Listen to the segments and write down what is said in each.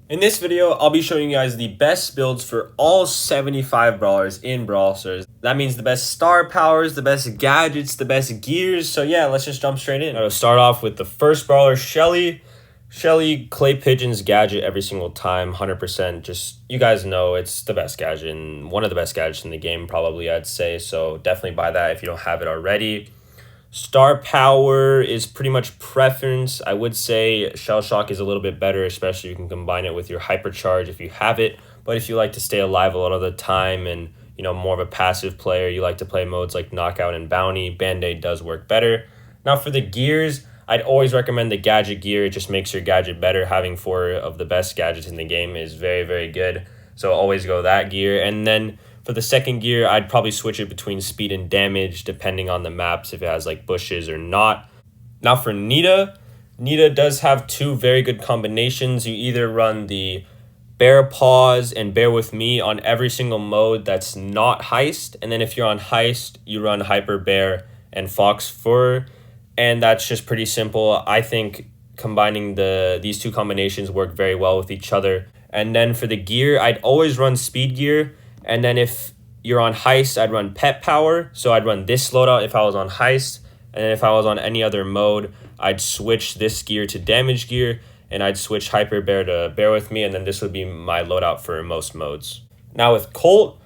In this video, I'll be showing you guys the best builds for all 75 brawlers in Brawlers. That means the best star powers, the best gadgets, the best gears. So yeah, let's just jump straight in. I'll start off with the first brawler, Shelly. Shelly, clay pigeons gadget every single time, 100%. Just, you guys know it's the best gadget and one of the best gadgets in the game, probably, I'd say. So definitely buy that if you don't have it already. Star power is pretty much preference. I would say Shell Shock is a little bit better, especially you can combine it with your Hypercharge if you have it. But if you like to stay alive a lot of the time and, you know, more of a passive player, you like to play modes like Knockout and Bounty, Band-Aid does work better. Now for the gears, I'd always recommend the gadget gear. It just makes your gadget better. Having 4 of the best gadgets in the game is very, very good. So always go that gear. And then for the second gear, I'd probably switch it between speed and damage depending on the maps, if it has like bushes or not. Now for Nita, Nita does have 2 very good combinations. You either run the Bear Paws and Bear With Me on every single mode that's not Heist. And then if you're on Heist, you run Hyper Bear and Fox Fur. And that's just pretty simple. I think combining these 2 combinations work very well with each other. And then for the gear, I'd always run speed gear. And then if you're on Heist, I'd run Pet Power. So I'd run this loadout if I was on Heist. And then if I was on any other mode, I'd switch this gear to Damage Gear. And I'd switch Hyper Bear to Bear With Me. And then this would be my loadout for most modes. Now with Colt,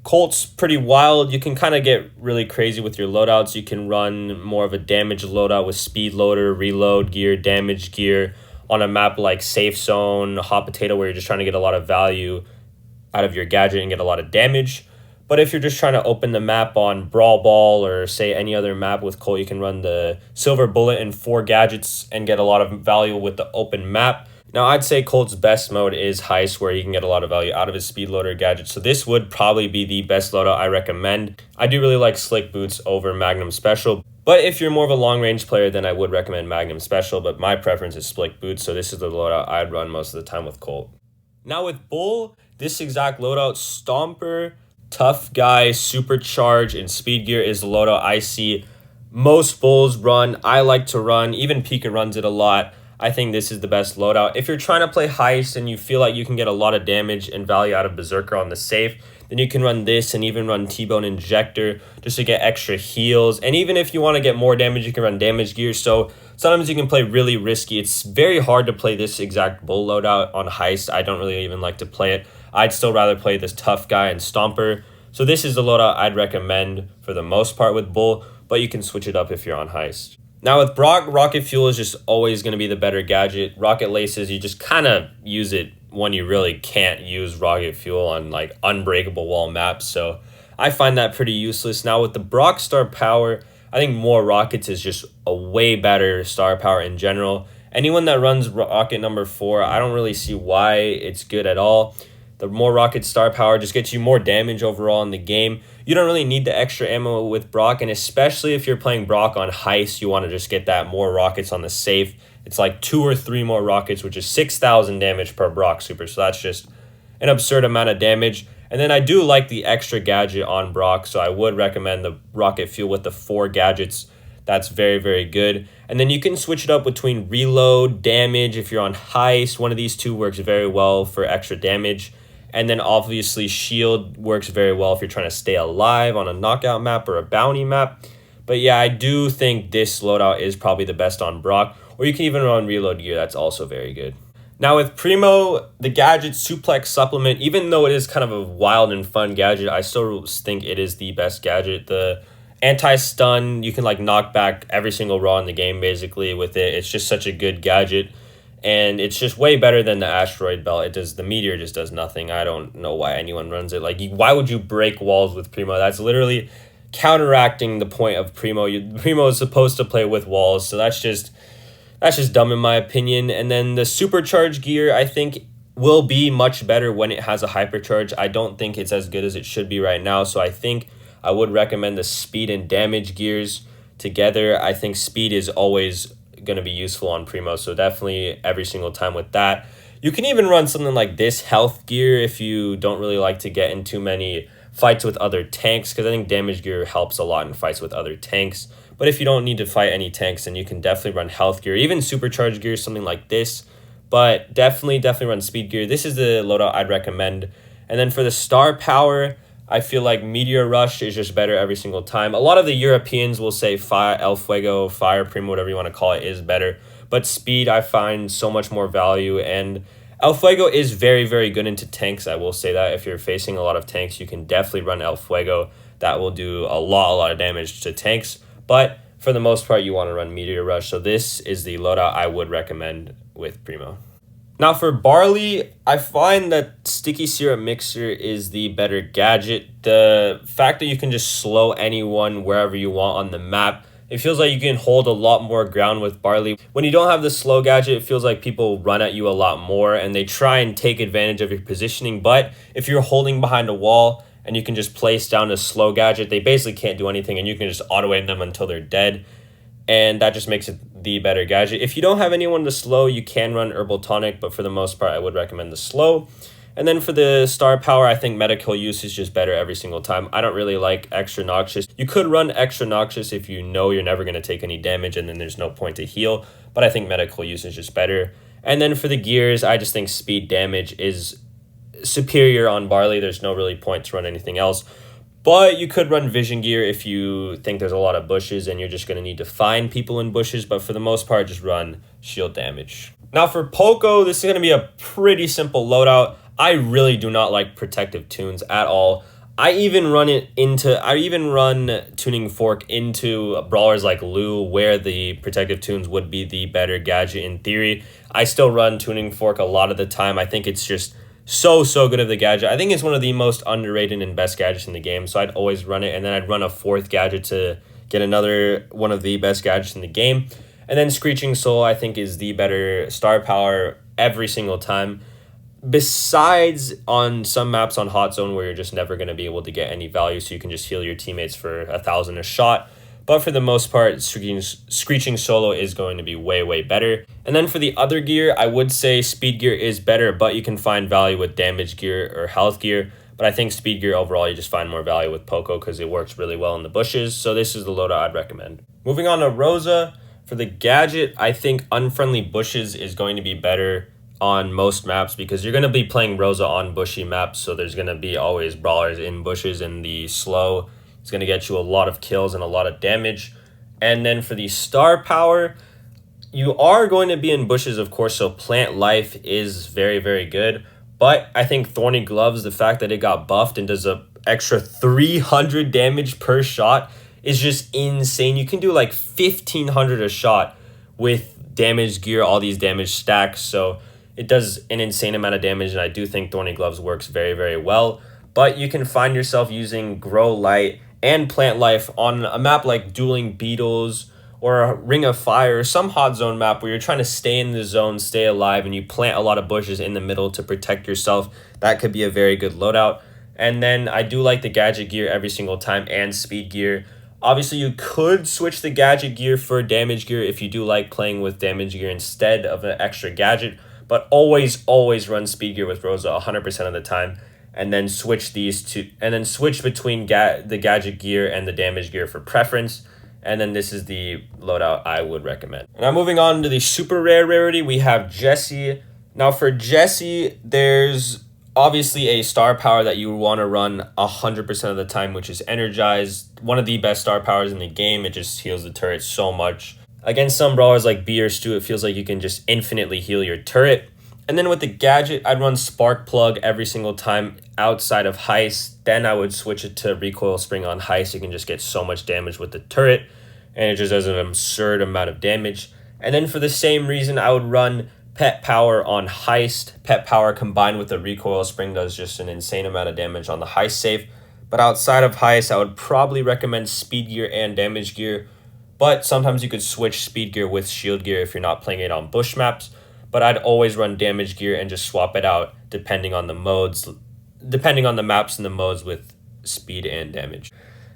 Colt's pretty wild. You can kind of get really crazy with your loadouts. You can run more of a damage loadout with Speed Loader, Reload Gear, Damage Gear on a map like Safe Zone, Hot Potato, where you're just trying to get a lot of value out of your gadget and get a lot of damage. But if you're just trying to open the map on Brawl Ball or say any other map with Colt, you can run the Silver Bullet and 4 gadgets and get a lot of value with the open map. Now, I'd say Colt's best mode is Heist, where you can get a lot of value out of his Speed Loader gadget. So this would probably be the best loadout I recommend. I do really like Slick Boots over Magnum Special. But if you're more of a long-range player, then I would recommend Magnum Special. But my preference is Slick Boots, so this is the loadout I'd run most of the time with Colt. Now with Bull, this exact loadout, Stomper, Tough Guy, Supercharge, and Speed Gear is the loadout I see most Bulls run. I like to run. Even Pika runs it a lot. I think this is the best loadout. If you're trying to play Heist and you feel like you can get a lot of damage and value out of Berserker on the safe, then you can run this and even run T-Bone Injector just to get extra heals. And even if you want to get more damage, you can run Damage Gear. So sometimes you can play really risky. It's very hard to play this exact Bull loadout on Heist. I don't really even like to play it. I'd still rather play this Tough Guy and Stomper. So this is the loadout I'd recommend for the most part with Bull, but you can switch it up if you're on Heist. Now with Brock, Rocket Fuel is just always going to be the better gadget. Rocket Laces, you just kind of use it when you really can't use Rocket Fuel on like unbreakable wall maps. So I find that pretty useless. Now with the Brock Star Power, I think more rockets is just a way better star power in general. Anyone that runs rocket number 4, I don't really see why it's good at all. The more rocket star power just gets you more damage overall in the game. You don't really need the extra ammo with Brock, and especially if you're playing Brock on Heist, you want to just get that more rockets on the safe. It's like 2 or 3 more rockets, which is 6,000 damage per Brock super, so that's just an absurd amount of damage. And then I do like the extra gadget on Brock, so I would recommend the Rocket Fuel with the 4 gadgets. That's very, very good. And then you can switch it up between Reload, Damage. If you're on Heist, one of these 2 works very well for extra damage. And then obviously Shield works very well if you're trying to stay alive on a knockout map or a bounty map. But yeah, I do think this loadout is probably the best on Brock. Or you can even run Reload Gear, that's also very good. Now with Primo, the gadget Suplex Supplement, even though it is kind of a wild and fun gadget, I still think it is the best gadget. The anti-stun, you can like knock back every single Raw in the game basically with it. It's just such a good gadget. And it's just way better than the Asteroid Belt. The Meteor just does nothing. I don't know why anyone runs it. Like, why would you break walls with Primo? That's literally counteracting the point of Primo. Primo is supposed to play with walls, so that's just dumb in my opinion. And then the Supercharge gear, I think, will be much better when it has a Hypercharge. I don't think it's as good as it should be right now, so I think I would recommend the Speed and Damage gears together. I think Speed is always going to be useful on Primo, so definitely every single time with that. You can even run something like this Health gear if you don't really like to get in too many fights with other tanks, because I think Damage gear helps a lot in fights with other tanks. But if you don't need to fight any tanks, then you can definitely run Health gear. Even Supercharge gear, something like this. but definitely run speed gear. This is the loadout I'd recommend. And then for the star power, I feel like Meteor Rush is just better every single time. A lot of the Europeans will say Fire, El Fuego, Fire, Primo, whatever you want to call it, is better. But speed, I find so much more value. And El Fuego is very good into tanks. I will say that if you're facing a lot of tanks, you can definitely run El Fuego. That will do a lot of damage to tanks. But for the most part, you want to run Meteor Rush. So this is the loadout I would recommend with Primo. Now for Barley, I find that Sticky Syrup Mixer is the better gadget. The fact that you can just slow anyone wherever you want on the map, it feels like you can hold a lot more ground with Barley. When you don't have the slow gadget, it feels like people run at you a lot more and they try and take advantage of your positioning. But if you're holding behind a wall and you can just place down a slow gadget, they basically can't do anything and you can just auto-aim them until they're dead. And that just makes it the better gadget. If you don't have anyone to slow, you can run Herbal Tonic, but for the most part, I would recommend the slow. And then for the star power, I think medical use is just better every single time. I don't really like extra noxious. You could run extra noxious if you know you're never going to take any damage and then there's no point to heal, but I think medical use is just better. And then for the gears, I just think speed damage is superior on Barley. There's no really point to run anything else. But you could run vision gear if you think there's a lot of bushes and you're just going to need to find people in bushes. But for the most part, just run shield damage. Now for Poco, this is going to be a pretty simple loadout. I really do not like protective tunes at all. I even run tuning fork into brawlers like Lou, where the protective tunes would be the better gadget in theory. I still run tuning fork a lot of the time. I think it's just so good of the gadget. I think it's one of the most underrated and best gadgets in the game, so I'd always run it, and then I'd run a fourth gadget to get another one of the best gadgets in the game. And then Screeching Soul, I think, is the better star power every single time, besides on some maps on Hot Zone where you're just never going to be able to get any value, so you can just heal your teammates for 1,000 a shot. But for the most part, Screeching Solo is going to be way better. And then for the other gear, I would say speed gear is better, but you can find value with damage gear or health gear. But I think speed gear overall, you just find more value with Poco because it works really well in the bushes. So this is the loadout I'd recommend. Moving on to Rosa. For the gadget, I think Unfriendly Bushes is going to be better on most maps because you're going to be playing Rosa on bushy maps. So there's going to be always brawlers in bushes, and the slow is going to get you a lot of kills and a lot of damage. And then for the star power, you are going to be in bushes, of course, so Plant Life is very good. But I think Thorny Gloves, the fact that it got buffed and does a extra 300 damage per shot is just insane. You can do like 1,500 a shot with damage gear, all these damage stacks. So it does an insane amount of damage, and I do think Thorny Gloves works very well. But you can find yourself using Grow Light and Plant Life on a map like Dueling Beetles or a Ring of Fire or some Hot Zone map where you're trying to stay in the zone, stay alive, and you plant a lot of bushes in the middle to protect yourself. That could be a very good loadout. And then I do like the gadget gear every single time and speed gear. Obviously, you could switch the gadget gear for damage gear if you do like playing with damage gear instead of an extra gadget, but always run speed gear with Rosa 100% of the time. And then switch between the gadget gear and the damage gear for preference. And then this is the loadout I would recommend. Now moving on to the super rare rarity, we have Jessie. Now for Jessie, there's obviously a star power that you want to run 100% of the time, which is Energized. One of the best star powers in the game. It just heals the turret so much. Against some brawlers like B or Stu, it feels like you can just infinitely heal your turret. And then with the gadget, I'd run Spark Plug every single time outside of Heist. Then I would switch it to Recoil Spring on Heist. You can just get so much damage with the turret, and it just does an absurd amount of damage. And then for the same reason, I would run Pet Power on Heist. Pet Power combined with the Recoil Spring does just an insane amount of damage on the Heist save. But outside of Heist, I would probably recommend Speed Gear and Damage Gear. But sometimes you could switch Speed Gear with Shield Gear if you're not playing it on bush maps. But I'd always run damage gear and just swap it out depending on the maps and the modes with speed and damage.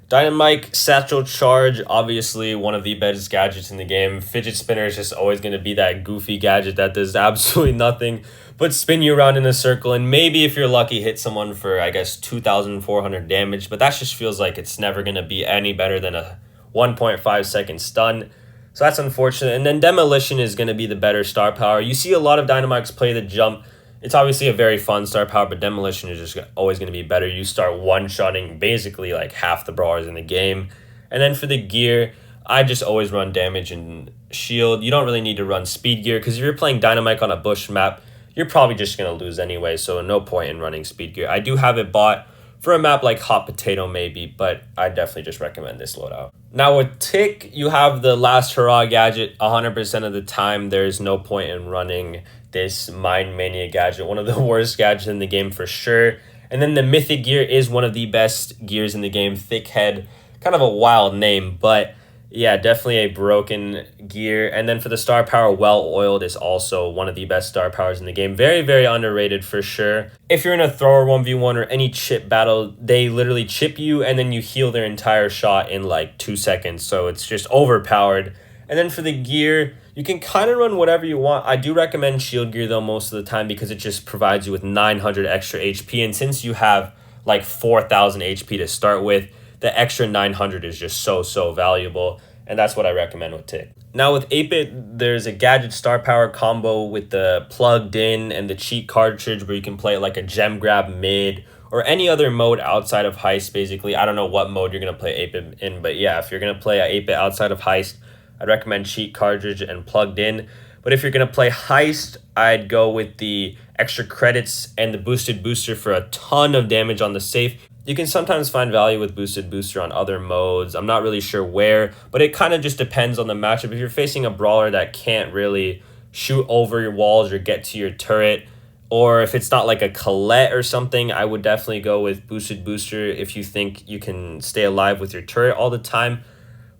Dynamike, Satchel Charge, obviously one of the best gadgets in the game. Fidget Spinner is just always going to be that goofy gadget that does absolutely nothing but spin you around in a circle, and maybe if you're lucky hit someone for, I guess, 2,400 damage, but that just feels like it's never going to be any better than a 1.5 second stun. So that's unfortunate. And then Demolition is going to be the better star power. You see a lot of Dynamikes play the jump. It's obviously a very fun star power, but Demolition is just always going to be better. You start one-shotting basically like half the brawlers in the game. And then for the gear, I just always run damage and shield. You don't really need to run speed gear because if you're playing Dynamike on a bush map, you're probably just going to lose anyway, so no point in running speed gear. I do have it bought for a map like Hot Potato maybe, but I definitely just recommend this loadout. Now with Tick, you have the last hurrah gadget 100% of the time. There's no point in running this Mind Mania gadget, one of the worst gadgets in the game for sure. And then the Mythic gear is one of the best gears in the game. Thick Head, kind of a wild name, but yeah, definitely a broken gear. And then for the star power, Well Oiled is also one of the best star powers in the game. Very, very underrated for sure. If you're in a thrower 1v1 or any chip battle, they literally chip you and then you heal their entire shot in like 2 seconds. So it's just overpowered. And then for the gear, you can kind of run whatever you want. I do recommend shield gear though most of the time because it just provides you with 900 extra HP. And since you have like 4,000 HP to start with, the extra 900 is just so valuable, and that's what I recommend with Tick. Now with 8-Bit, there's a gadget star power combo with the plugged in and the cheat cartridge where you can play it like a gem grab mid or any other mode outside of Heist basically. I don't know what mode you're going to play 8-Bit in, but yeah, if you're going to play a 8-Bit outside of Heist, I'd recommend cheat cartridge and plugged in. But if you're going to play Heist, I'd go with the extra credits and the boosted booster for a ton of damage on the safe. You can sometimes find value with boosted booster on other modes. I'm not really sure where, but it kind of just depends on the matchup. If you're facing a brawler that can't really shoot over your walls or get to your turret, or if it's not like a Colette or something, I would definitely go with boosted booster if you think you can stay alive with your turret all the time.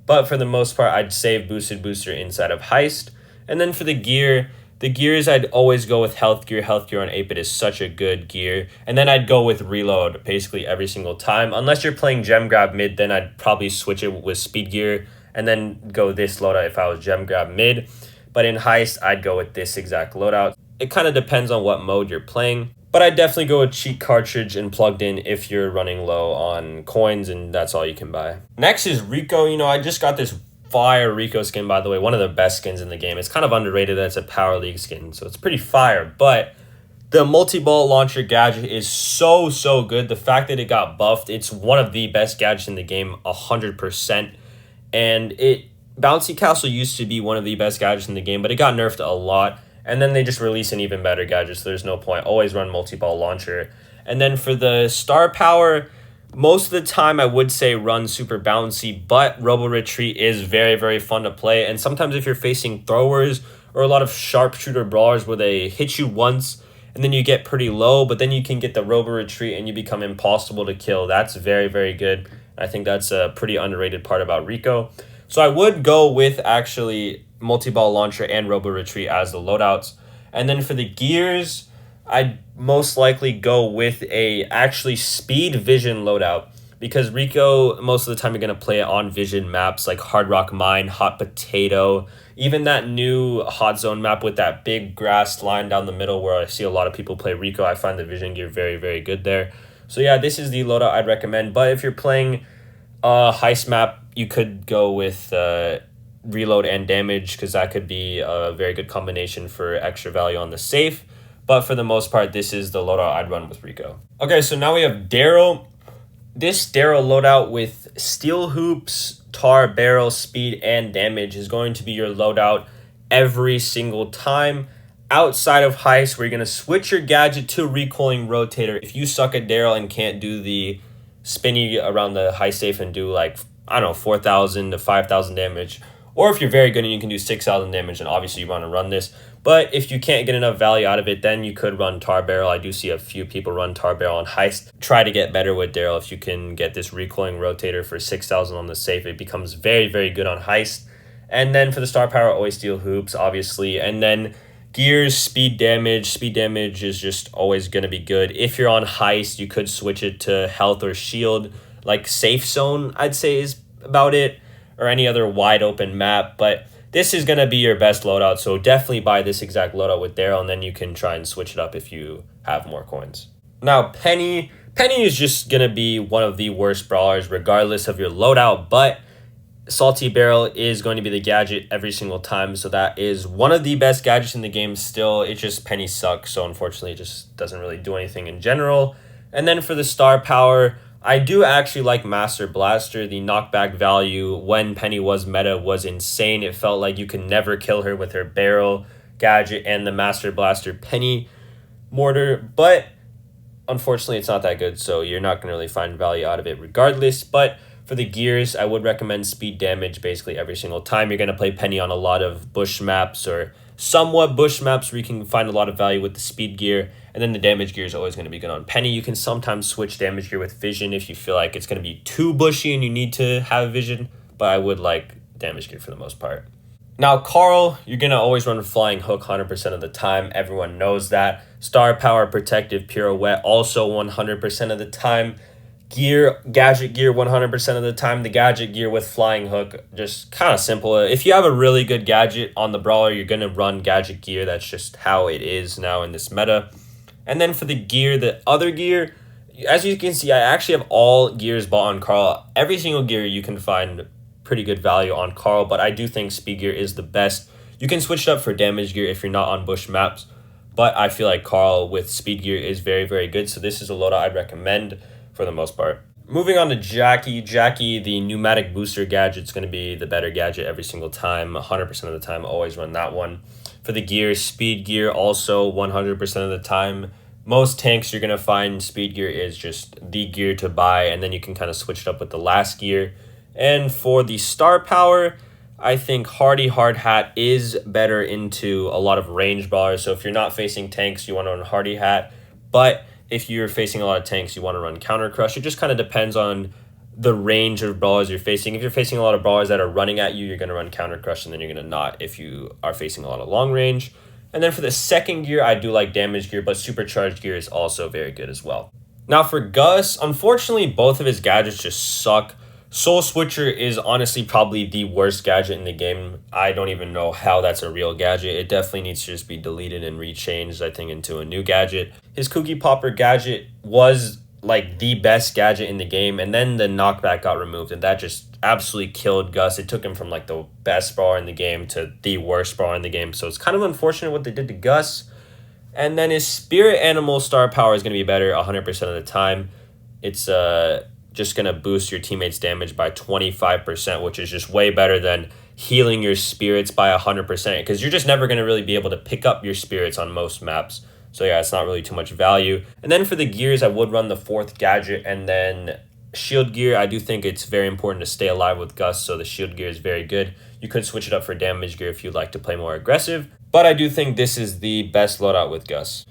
But for the most part, I'd save boosted booster inside of Heist. And then for the gears, I'd always go with health gear. Health gear on 8-Bit is such a good gear. And then I'd go with reload basically every single time. Unless you're playing gem grab mid, then I'd probably switch it with speed gear and then go this loadout if I was gem grab mid. But in Heist, I'd go with this exact loadout. It kind of depends on what mode you're playing. But I'd definitely go with cheat cartridge and plugged in if you're running low on coins and that's all you can buy. Next is Rico. You know, I just got this fire Rico skin, by the way, one of the best skins in the game. It's kind of underrated that it's a Power League skin, so it's pretty fire, but the multi-ball launcher gadget is so good. The fact that it got buffed, it's one of the best gadgets in the game, 100%. And Bouncy Castle used to be one of the best gadgets in the game, but it got nerfed a lot, and then they just released an even better gadget, so there's no point. Always run multi-ball launcher. And then for the star power, most of the time I would say run super bouncy, but Robo Retreat is very fun to play. And sometimes if you're facing throwers or a lot of sharpshooter brawlers where they hit you once and then you get pretty low, but then you can get the Robo Retreat and you become impossible to kill. That's very good. I think that's a pretty underrated part about Rico. So I would go with actually multi-ball launcher and Robo Retreat as the loadouts. And then for the gears, I'd most likely go with a actually speed vision loadout because Rico, most of the time you're going to play it on vision maps like Hard Rock Mine, Hot Potato, even that new Hot Zone map with that big grass line down the middle where I see a lot of people play Rico. I find the vision gear very good there. So yeah, this is the loadout I'd recommend. But if you're playing a Heist map, you could go with reload and damage because that could be a very good combination for extra value on the safe. But for the most part, this is the loadout I'd run with Rico. Okay, so now we have Darryl. This Darryl loadout with steel hoops, tar, barrel, speed, and damage is going to be your loadout every single time. Outside of Heist, where you're going to switch your gadget to recoiling rotator. If you suck at Darryl and can't do the spinny around the Heist safe and do like, I don't know, 4,000 to 5,000 damage, or if you're very good and you can do 6,000 damage, then obviously you want to run this. But if you can't get enough value out of it, then you could run Tar Barrel. I do see a few people run Tar Barrel on Heist. Try to get better with Darryl. If you can get this recoiling rotator for 6,000 on the safe, it becomes very good on Heist. And then for the star power, always steel hoops, obviously. And then gears, speed damage. Speed damage is just always going to be good. If you're on Heist, you could switch it to health or shield. Like Safe Zone, I'd say is about it. Or any other wide open map. But this is going to be your best loadout, so definitely buy this exact loadout with Darryl, and then you can try and switch it up if you have more coins. Now, Penny is just going to be one of the worst brawlers regardless of your loadout, but Salty Barrel is going to be the gadget every single time, so that is one of the best gadgets in the game still. It just penny sucks, so unfortunately it just doesn't really do anything in general. And then for the star power, I do actually like Master Blaster. The knockback value when Penny was meta was insane. It felt like you could never kill her with her barrel gadget and the Master Blaster Penny mortar, but unfortunately it's not that good, so you're not going to really find value out of it regardless. But for the gears, I would recommend speed damage basically every single time. You're going to play Penny on a lot of bush maps or somewhat bush maps where you can find a lot of value with the speed gear. And then the damage gear is always going to be good on Penny. You can sometimes switch damage gear with vision if you feel like it's going to be too bushy and you need to have vision. But I would like damage gear for the most part. Now, Carl, you're going to always run Flying Hook 100% of the time. Everyone knows that. Star Power, Protective Pirouette, also 100% of the time. Gear, Gadget Gear 100% of the time. The Gadget Gear with Flying Hook, just kind of simple. If you have a really good gadget on the Brawler, you're going to run Gadget Gear. That's just how it is now in this meta. And then for the gear, the other gear, as you can see, I actually have all gears bought on Carl. Every single gear you can find pretty good value on Carl, but I do think speed gear is the best. You can switch it up for damage gear if you're not on bush maps, but I feel like Carl with speed gear is very, very good. So this is a loadout I'd recommend for the most part. Moving on to Jacky. Jacky, the pneumatic booster gadget, is going to be the better gadget every single time. 100% of the time, always run that one. For the gear, speed gear also 100% of the time. Most tanks you're going to find speed gear is just the gear to buy, and then you can kind of switch it up with the last gear. And for the star power, I think Hardy Hard Hat is better into a lot of range brawlers. So if you're not facing tanks, you want to run Hardy Hat. But if you're facing a lot of tanks, you want to run Counter Crush. It just kind of depends on the range of brawlers you're facing. If you're facing a lot of brawlers that are running at you, you're going to run Counter Crush, and then you're going to not if you are facing a lot of long range. And then for the second gear, I do like damage gear, but supercharged gear is also very good as well. Now for Gus, unfortunately, both of his gadgets just suck. Soul Switcher is honestly probably the worst gadget in the game. I don't even know how that's a real gadget. It definitely needs to just be deleted and rechanged, I think, into a new gadget. His Cookie Popper gadget was like the best gadget in the game, and then the knockback got removed, and that just absolutely killed Gus. It took him from like the best brawler in the game to the worst brawler in the game, so it's kind of unfortunate what they did to Gus. And then his Spirit Animal star power is going to be better 100% of the time. It's just going to boost your teammates' damage by 25%, which is just way better than healing your spirits by 100%, because you're just never going to really be able to pick up your spirits on most maps. So yeah, it's not really too much value. And then for the gears, I would run the fourth gadget, and then shield gear. I do think it's very important to stay alive with Gus, so the shield gear is very good. You could switch it up for damage gear if you'd like to play more aggressive, but I do think this is the best loadout with Gus.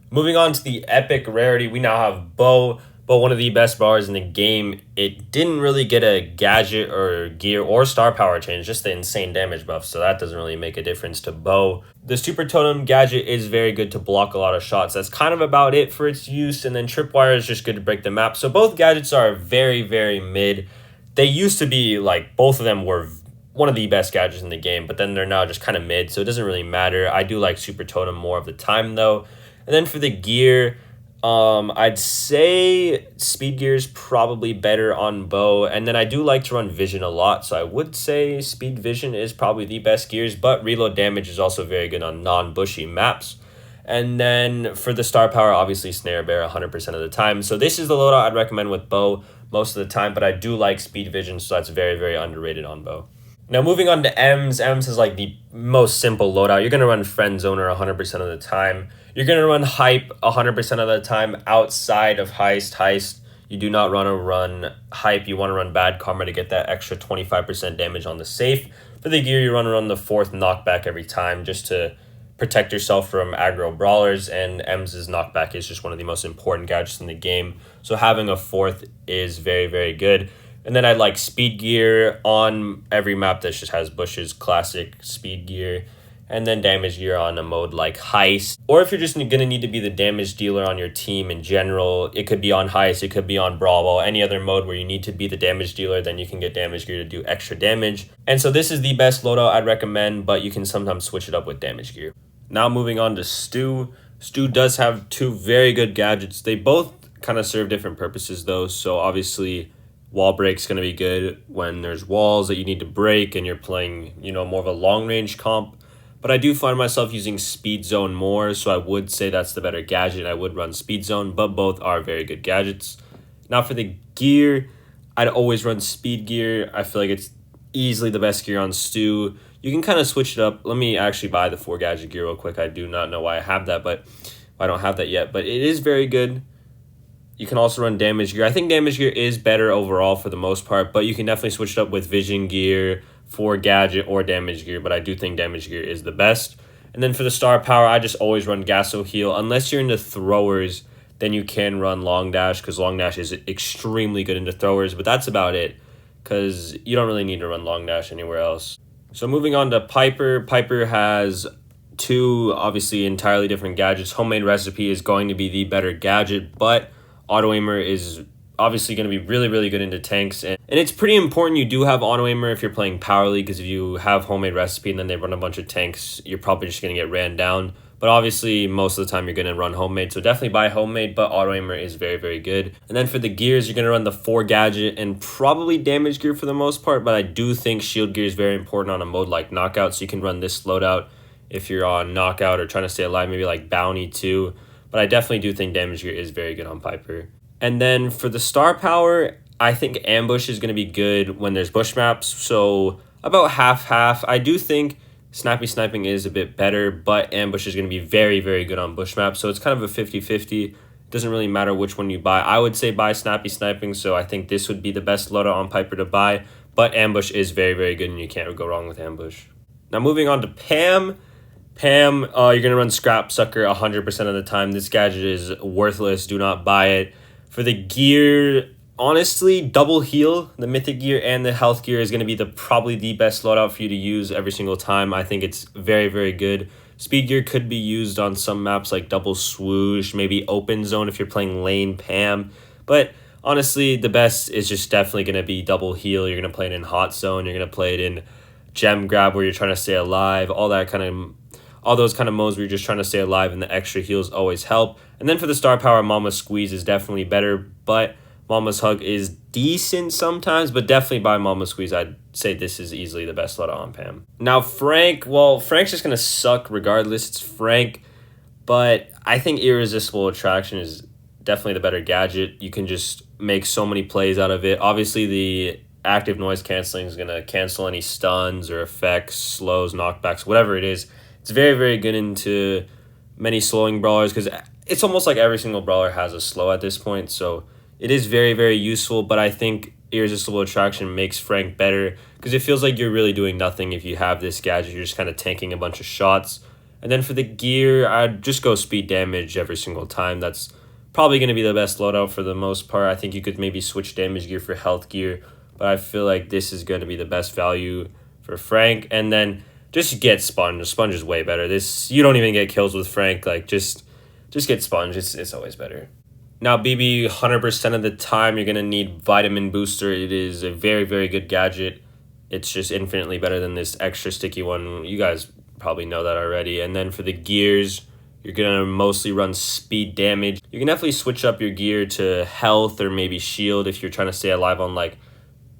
Moving on to the epic rarity, we now have Bo. But one of the best brawlers in the game. It didn't really get a gadget or gear or star power change, just the insane damage buff, so that doesn't really make a difference to Bo. The Super Totem gadget is very good to block a lot of shots. That's kind of about it for its use, and then Tripwire is just good to break the map. So both gadgets are very, very mid. They used to be, like, both of them were one of the best gadgets in the game, but then they're now just kind of mid, so it doesn't really matter. I do like Super Totem more of the time, though. And then for the gear, I'd say speed gear is probably better on Bo, and then I do like to run vision a lot, so I would say speed vision is probably the best gears, but reload damage is also very good on non-bushy maps. And then for the star power, obviously snare bear 100% of the time. So this is the loadout I'd recommend with Bo most of the time, but I do like speed vision, so that's very, very underrated on Bo. Now moving on to Ems. Ems is like the most simple loadout. You're going to run friend zoner 100% of the time. You're going to run hype 100% of the time outside of heist. You do not want to run hype. You want to run bad karma to get that extra 25% damage on the safe. For the gear, you want to run the fourth knockback every time just to protect yourself from aggro brawlers, and Ems' knockback is just one of the most important gadgets in the game. So having a fourth is very, very good. And then I like speed gear on every map that just has bushes, classic speed gear. And then damage gear on a mode like Heist. Or if you're just going to need to be the damage dealer on your team in general, it could be on Heist, it could be on Brawl Ball, any other mode where you need to be the damage dealer, then you can get damage gear to do extra damage. And so this is the best loadout I'd recommend, but you can sometimes switch it up with damage gear. Now moving on to Stu. Stu does have two very good gadgets. They both kind of serve different purposes though, so obviously Wall break's going to be good when there's walls that you need to break and you're playing, more of a long range comp. But I do find myself using Speed Zone more, so I would say that's the better gadget. I would run Speed Zone, but both are very good gadgets. Now for the gear, I'd always run Speed Gear. I feel like it's easily the best gear on Stu. You can kind of switch it up. Let me actually buy the 4 gadget gear real quick. I do not know why I have that, but I don't have that yet. But it is very good. You can also run damage gear. I think damage gear is better overall for the most part, but you can definitely switch it up with vision gear, 4 gadget, or damage gear, but I do think damage gear is the best. And then for the star power, I just always run Gasso Heal. Unless you're into throwers, then you can run Long Dash, because Long Dash is extremely good into throwers, but that's about it, because you don't really need to run Long Dash anywhere else. So moving on to Piper. Piper has 2 obviously entirely different gadgets. Homemade Recipe is going to be the better gadget, but Auto Aimer is obviously going to be really, really good into tanks. And it's pretty important you do have Auto Aimer if you're playing Power League, because if you have Homemade Recipe and then they run a bunch of tanks, you're probably just going to get ran down. But obviously, most of the time, you're going to run Homemade. So definitely buy Homemade, but Auto Aimer is very, very good. And then for the gears, you're going to run the 4 gadget and probably damage gear for the most part. But I do think shield gear is very important on a mode like Knockout. So you can run this loadout if you're on Knockout or trying to stay alive, maybe like Bounty too. But I definitely do think damage gear is very good on Piper. And then for the star power, I think Ambush is going to be good when there's bush maps. So about half-half. I do think Snappy Sniping is a bit better, but Ambush is going to be very, very good on bush maps. So it's kind of a 50-50. It doesn't really matter which one you buy. I would say buy Snappy Sniping, so I think this would be the best loadout on Piper to buy. But Ambush is very, very good, and you can't go wrong with Ambush. Now moving on to Pam. Pam, you're going to run Scrap Sucker 100% of the time. This gadget is worthless. Do not buy it. For the gear, honestly, double heal, the mythic gear and the health gear is going to be probably the best loadout for you to use every single time. I think it's very, very good. Speed gear could be used on some maps like double swoosh, maybe open zone if you're playing lane Pam. But honestly, the best is just definitely going to be double heal. You're going to play it in hot zone. You're going to play it in gem grab where you're trying to stay alive. All those kind of modes where you're just trying to stay alive, and the extra heals always help. And then for the star power, Mama's Squeeze is definitely better, but Mama's Hug is decent sometimes, but definitely by Mama's Squeeze, I'd say this is easily the best loadout on Pam. Now Frank, well, Frank's just going to suck regardless. It's Frank, but I think Irresistible Attraction is definitely the better gadget. You can just make so many plays out of it. Obviously, the active noise canceling is going to cancel any stuns or effects, slows, knockbacks, whatever it is. It's very, very good into many slowing brawlers, because it's almost like every single brawler has a slow at this point. So it is very, very useful, but I think Irresistible Attraction makes Frank better, because it feels like you're really doing nothing if you have this gadget. You're just kind of tanking a bunch of shots. And then for the gear, I'd just go speed damage every single time. That's probably going to be the best loadout for the most part. I think you could maybe switch damage gear for health gear, but I feel like this is going to be the best value for Frank. And then just get Sponge. Sponge is way better. You don't even get kills with Frank. Like, just get Sponge. It's always better. Now, Bibi, 100% of the time, you're going to need Vitamin Booster. It is a very, very good gadget. It's just infinitely better than this extra sticky one. You guys probably know that already. And then for the gears, you're going to mostly run speed damage. You can definitely switch up your gear to health or maybe shield if you're trying to stay alive on, like,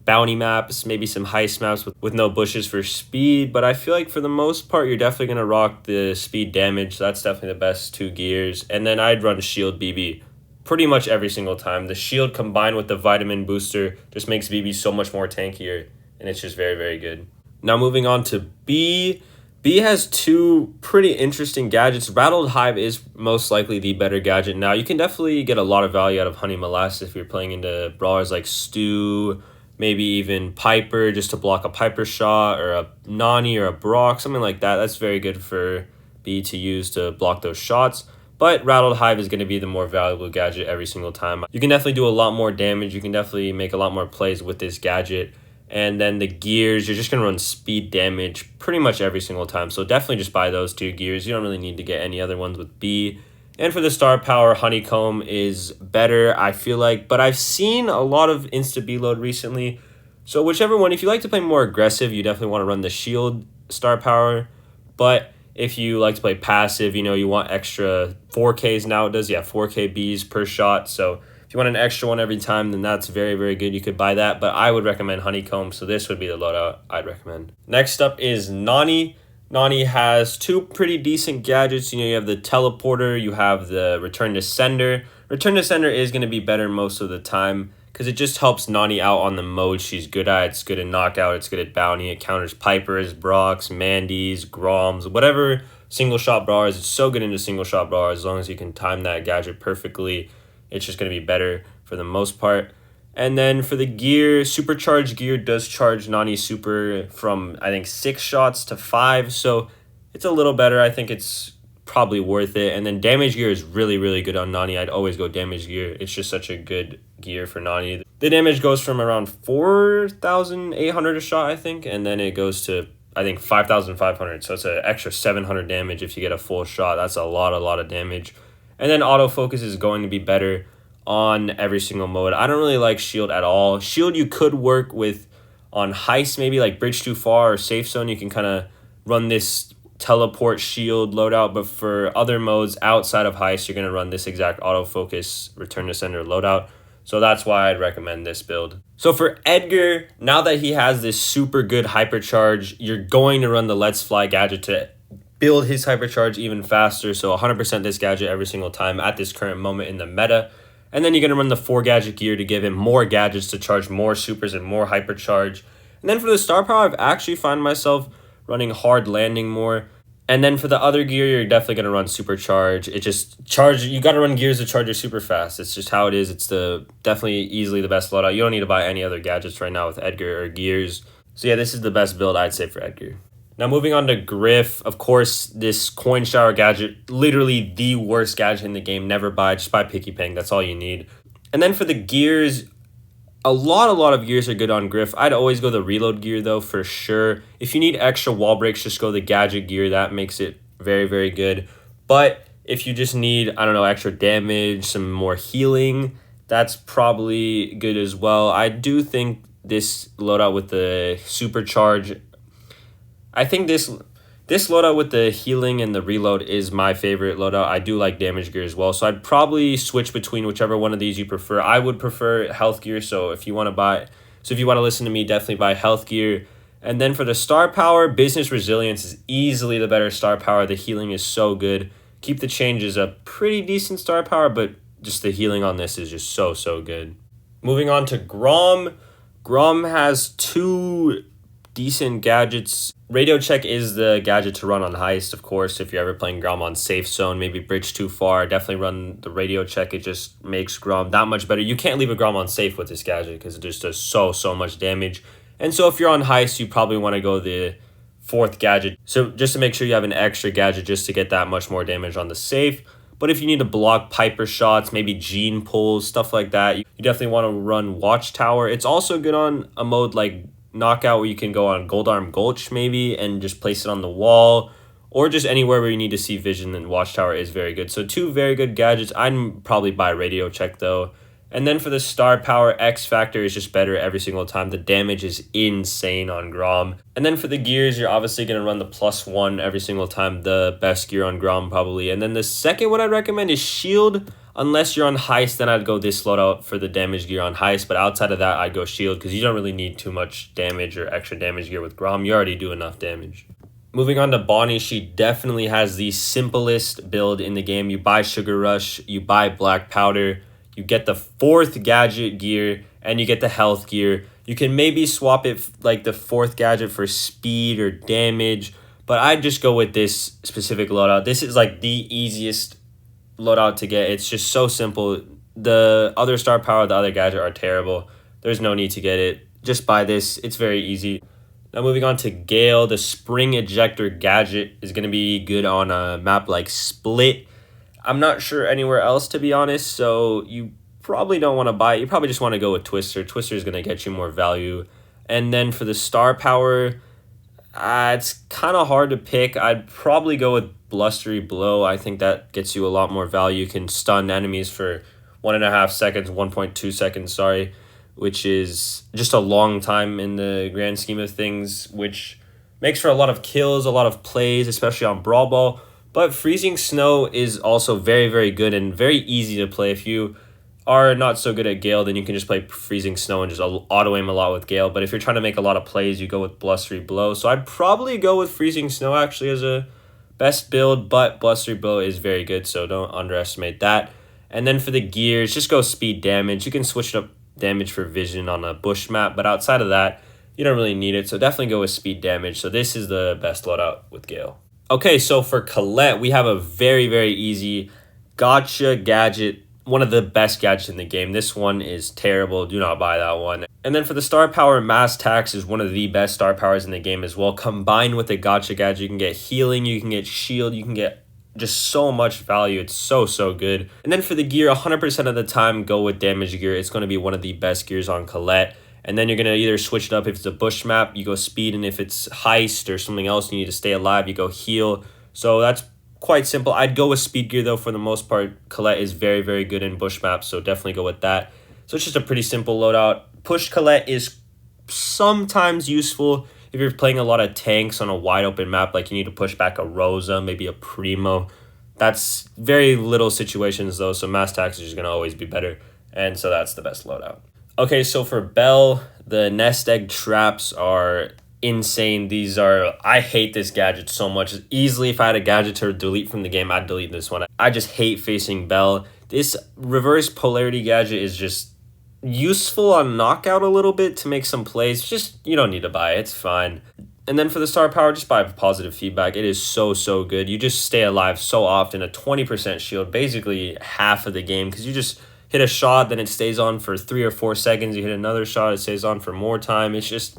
bounty maps, maybe some heist maps with no bushes for speed. But I feel like for the most part, you're definitely going to rock the speed damage. That's definitely the best 2 gears. And then I'd run shield Bibi pretty much every single time. The shield combined with the vitamin booster just makes Bibi so much more tankier, and it's just very, very good. Now moving on to B. B has 2 pretty interesting gadgets. Rattled Hive is most likely the better gadget. Now, you can definitely get a lot of value out of Honey Molasses if you're playing into brawlers like Stu, maybe even Piper, just to block a Piper shot, or a Nani or a Brock, something like that. That's very good for B to use to block those shots. But Rattled Hive is going to be the more valuable gadget every single time. You can definitely do a lot more damage. You can definitely make a lot more plays with this gadget. And then the gears, you're just going to run speed damage pretty much every single time. So definitely just buy those 2 gears. You don't really need to get any other ones with B. And for the star power, Honeycomb is better, I feel like. But I've seen a lot of insta-B load recently. So whichever one, if you like to play more aggressive, you definitely want to run the shield star power. But if you like to play passive, you want extra 4Ks now. It does, 4K Bs per shot. So If you want an extra one every time, then that's very, very good. You could buy that, but I would recommend Honeycomb, so this would be the loadout I'd recommend. Next up is Nani. Nani has two pretty decent gadgets. You have the teleporter, you have the return to sender. Return to sender is going to be better most of the time because it just helps Nani out on the mode she's good at. It's good at knockout, it's good at bounty, it counters Pipers, Brocks, Mandys, Groms, whatever single shot brawlers. It's so good into single shot brawlers as long as you can time that gadget perfectly. It's just going to be better for the most part. And then for the gear, supercharged gear does charge Nani super from, I think, 6 shots to 5. So it's a little better. I think it's probably worth it. And then damage gear is really, really good on Nani. I'd always go damage gear. It's just such a good gear for Nani. The damage goes from around 4,800 a shot, I think. And then it goes to, I think, 5,500. So it's an extra 700 damage if you get a full shot. That's a lot of damage. And then autofocus is going to be better on every single mode. I don't really like shield at all. Shield you could work with on heist, maybe like bridge too far or safe zone. You can kind of run this teleport shield loadout, but for other modes outside of heist, you're going to run this exact autofocus return to sender loadout. So that's why I'd recommend this build. So for Edgar, now that he has this super good hypercharge, you're going to run the Let's Fly gadget to build his hypercharge even faster. So 100% this gadget every single time at this current moment in the meta. And then you're going to run the 4 gadget gear to give him more gadgets to charge more supers and more hypercharge. And then for the star power, I've actually found myself running hard landing more. And then for the other gear, you're definitely going to run supercharge. It just charge. You got to run gears to charge your super fast. It's just how it is. It's definitely easily the best loadout. You don't need to buy any other gadgets right now with Edgar or gears. So yeah, this is the best build I'd say for Edgar. Now moving on to Griff, of course, this coin shower gadget, literally the worst gadget in the game. Never buy it, just buy Picky Pang. That's all you need. And then for the gears, a lot of gears are good on Griff. I'd always go the reload gear though, for sure. If you need extra wall breaks, just go the gadget gear. That makes it very, very good. But if you just need, I don't know, extra damage, some more healing, that's probably good as well. I do think this loadout with the supercharge, I think this loadout with the healing and the reload is my favorite loadout. I do like damage gear as well. So I'd probably switch between whichever one of these you prefer. I would prefer health gear. So if you want to listen to me, definitely buy health gear. And then for the star power, business resilience is easily the better star power. The healing is so good. Keep the change is a pretty decent star power, but just the healing on this is just so good. Moving on to Grom. Grom has 2 decent gadgets. Radio check is the gadget to run on heist, of course. If you're ever playing Grom on safe zone, maybe bridge too far, definitely run the radio check. It just makes Grom that much better. You can't leave a Grom on safe with this gadget because it just does so much damage. And so if you're on heist, you probably want to go the 4th gadget. So just to make sure you have an extra gadget just to get that much more damage on the safe. But if you need to block Piper shots, maybe gene pulls, stuff like that, you definitely want to run Watchtower. It's also good on a mode like Knockout where you can go on Gold Arm Gulch maybe and just place it on the wall, or just anywhere where you need to see vision, and Watchtower is very good. So 2 very good gadgets. I'd probably buy Radio Check though. And then for the star power, X Factor is just better every single time. The damage is insane on Grom. And then for the gears, you're obviously going to run the +1 every single time. The best gear on Grom probably. And then the second one I'd recommend is Shield. Unless you're on heist, then I'd go this loadout for the damage gear on heist. But outside of that, I'd go shield because you don't really need too much damage or extra damage gear with Grom. You already do enough damage. Moving on to Bonnie, she definitely has the simplest build in the game. You buy Sugar Rush, you buy Black Powder, you get the 4th gadget gear, and you get the health gear. You can maybe swap it like the 4th gadget for speed or damage, but I'd just go with this specific loadout. This is like the easiest loadout to get. It's just so simple. The other star power, the other gadget are terrible. There's no need to get it. Just buy this. It's very easy. Now moving on to Gale, the spring ejector gadget is going to be good on a map like Split. I'm not sure anywhere else, to be honest, so you probably don't want to buy it. You probably just want to go with Twister. Twister is going to get you more value. And then for the star power, it's kind of hard to pick. I'd probably go with Blustery Blow. I think that gets you a lot more value. You can stun enemies for 1.5 seconds, 1.2 seconds, sorry, which is just a long time in the grand scheme of things, which makes for a lot of kills, a lot of plays, especially on Brawl Ball. But Freezing Snow is also very, very good and very easy to play. If you are not so good at Gale, then you can just play Freezing Snow and just auto aim a lot with Gale. But if you're trying to make a lot of plays, you go with Blustery Blow. So I'd probably go with Freezing Snow actually as a best build, but Blustery Blow is very good, so don't underestimate that. And then for the gears, just go speed damage. You can switch up damage for vision on a bush map, but outside of that, you don't really need it. So definitely go with speed damage. So this is the best loadout with Gale. Okay, so for Colette, we have a very, very easy gotcha gadget. One of the best gadgets in the game. This one is terrible. Do not buy that one. And then for the star power, Mass Tax is one of the best star powers in the game as well. Combined with the gotcha gadget, you can get healing, you can get shield, you can get just so much value. It's so, so good. And then for the gear, 100% of the time, go with damage gear. It's going to be one of the best gears on Colette. And then you're going to either switch it up. If it's a bush map, you go speed. And if it's heist or something else, you need to stay alive, you go heal. So that's quite simple. I'd go with speed gear, though, for the most part. Colette is very, very good in bush maps, so definitely go with that. So it's just a pretty simple loadout. Push Colette is sometimes useful if you're playing a lot of tanks on a wide open map, like you need to push back a Rosa, maybe a Primo. That's very little situations, though, so Mass Tax is going to always be better. And so that's the best loadout. Okay, so for Belle, the nest egg traps are insane. These are, I hate this gadget so much. Easily, if I had a gadget to delete from the game, I'd delete this one. I just hate facing Belle. This reverse polarity gadget is just useful on knockout a little bit to make some plays. Just, you don't need to buy it. It's fine. And then for the star power, just buy positive feedback. It is so, so good. You just stay alive so often. A 20% shield, basically half of the game, because you just hit a shot, then it stays on for 3 or 4 seconds. You hit another shot, it stays on for more time. It's just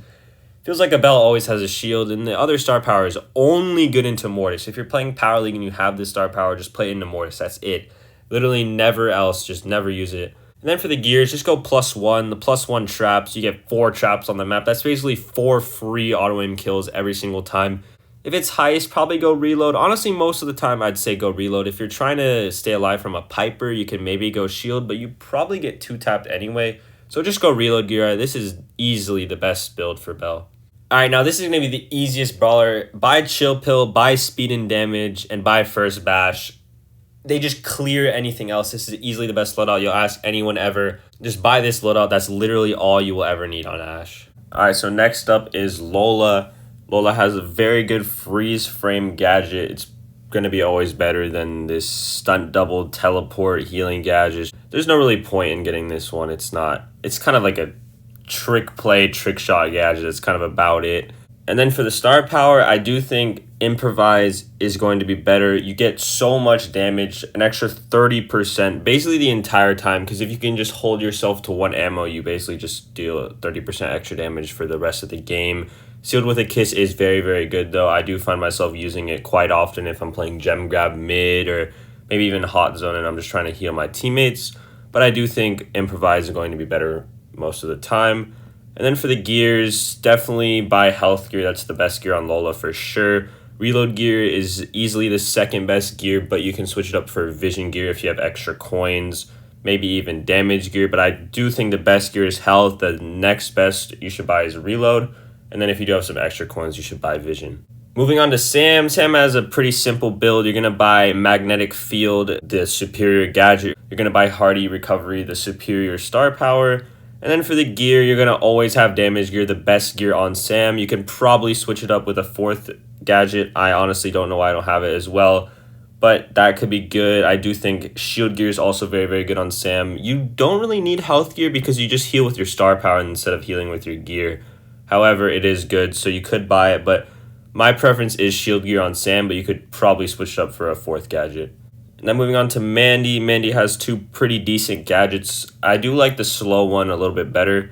feels like a Belle always has a shield, and the other star power is only good into Mortis. If you're playing Power League and you have this star power, just play it into Mortis. That's it. Literally never else. Just never use it. And then for the gears, just go +1. The +1 traps, you get 4 traps on the map. That's basically 4 free auto-aim kills every single time. If it's heist, probably go reload. Honestly, most of the time, I'd say go reload. If you're trying to stay alive from a Piper, you can maybe go shield, but you probably get 2-tapped anyway. So just go reload gear. This is easily the best build for Belle. Alright, now this is going to be the easiest brawler. Buy Chill Pill, buy Speed and Damage, and buy First Bash. They just clear anything else. This is easily the best loadout. You'll ask anyone ever. Just buy this loadout. That's literally all you will ever need on Ash. Alright, so next up is Lola. Lola has a very good freeze frame gadget. It's going to be always better than this stunt double teleport healing gadget. There's no really point in getting this one. It's not. It's kind of like a trick play, trick shot gadget. That's kind of about it. And then for the star power, I do think Improvise is going to be better. You get so much damage, an extra 30%, basically the entire time, because if you can just hold yourself to 1 ammo, you basically just deal 30% extra damage for the rest of the game. Sealed with a Kiss is very, very good, though. I do find myself using it quite often if I'm playing Gem Grab mid or maybe even Hot Zone and I'm just trying to heal my teammates. But I do think Improvise is going to be better most of the time. And then for the gears, definitely buy health gear. That's the best gear on Lola for sure. Reload gear is easily the second best gear, but you can switch it up for vision gear if you have extra coins, maybe even damage gear. But I do think the best gear is health. The next best you should buy is reload. And then if you do have some extra coins, you should buy vision. Moving on to Sam. Sam has a pretty simple build. You're going to buy Magnetic Field, the superior gadget. You're going to buy Hardy Recovery, the superior star power. And then for the gear, you're going to always have damage gear, the best gear on Sam. You can probably switch it up with a 4th gadget. I honestly don't know why I don't have it as well, but that could be good. I do think shield gear is also very, very good on Sam. You don't really need health gear because you just heal with your star power instead of healing with your gear. However, it is good, so you could buy it, but my preference is shield gear on Sam, but you could probably switch it up for a 4th gadget. And then moving on to Mandy. Mandy has 2 pretty decent gadgets. I do like the slow one a little bit better,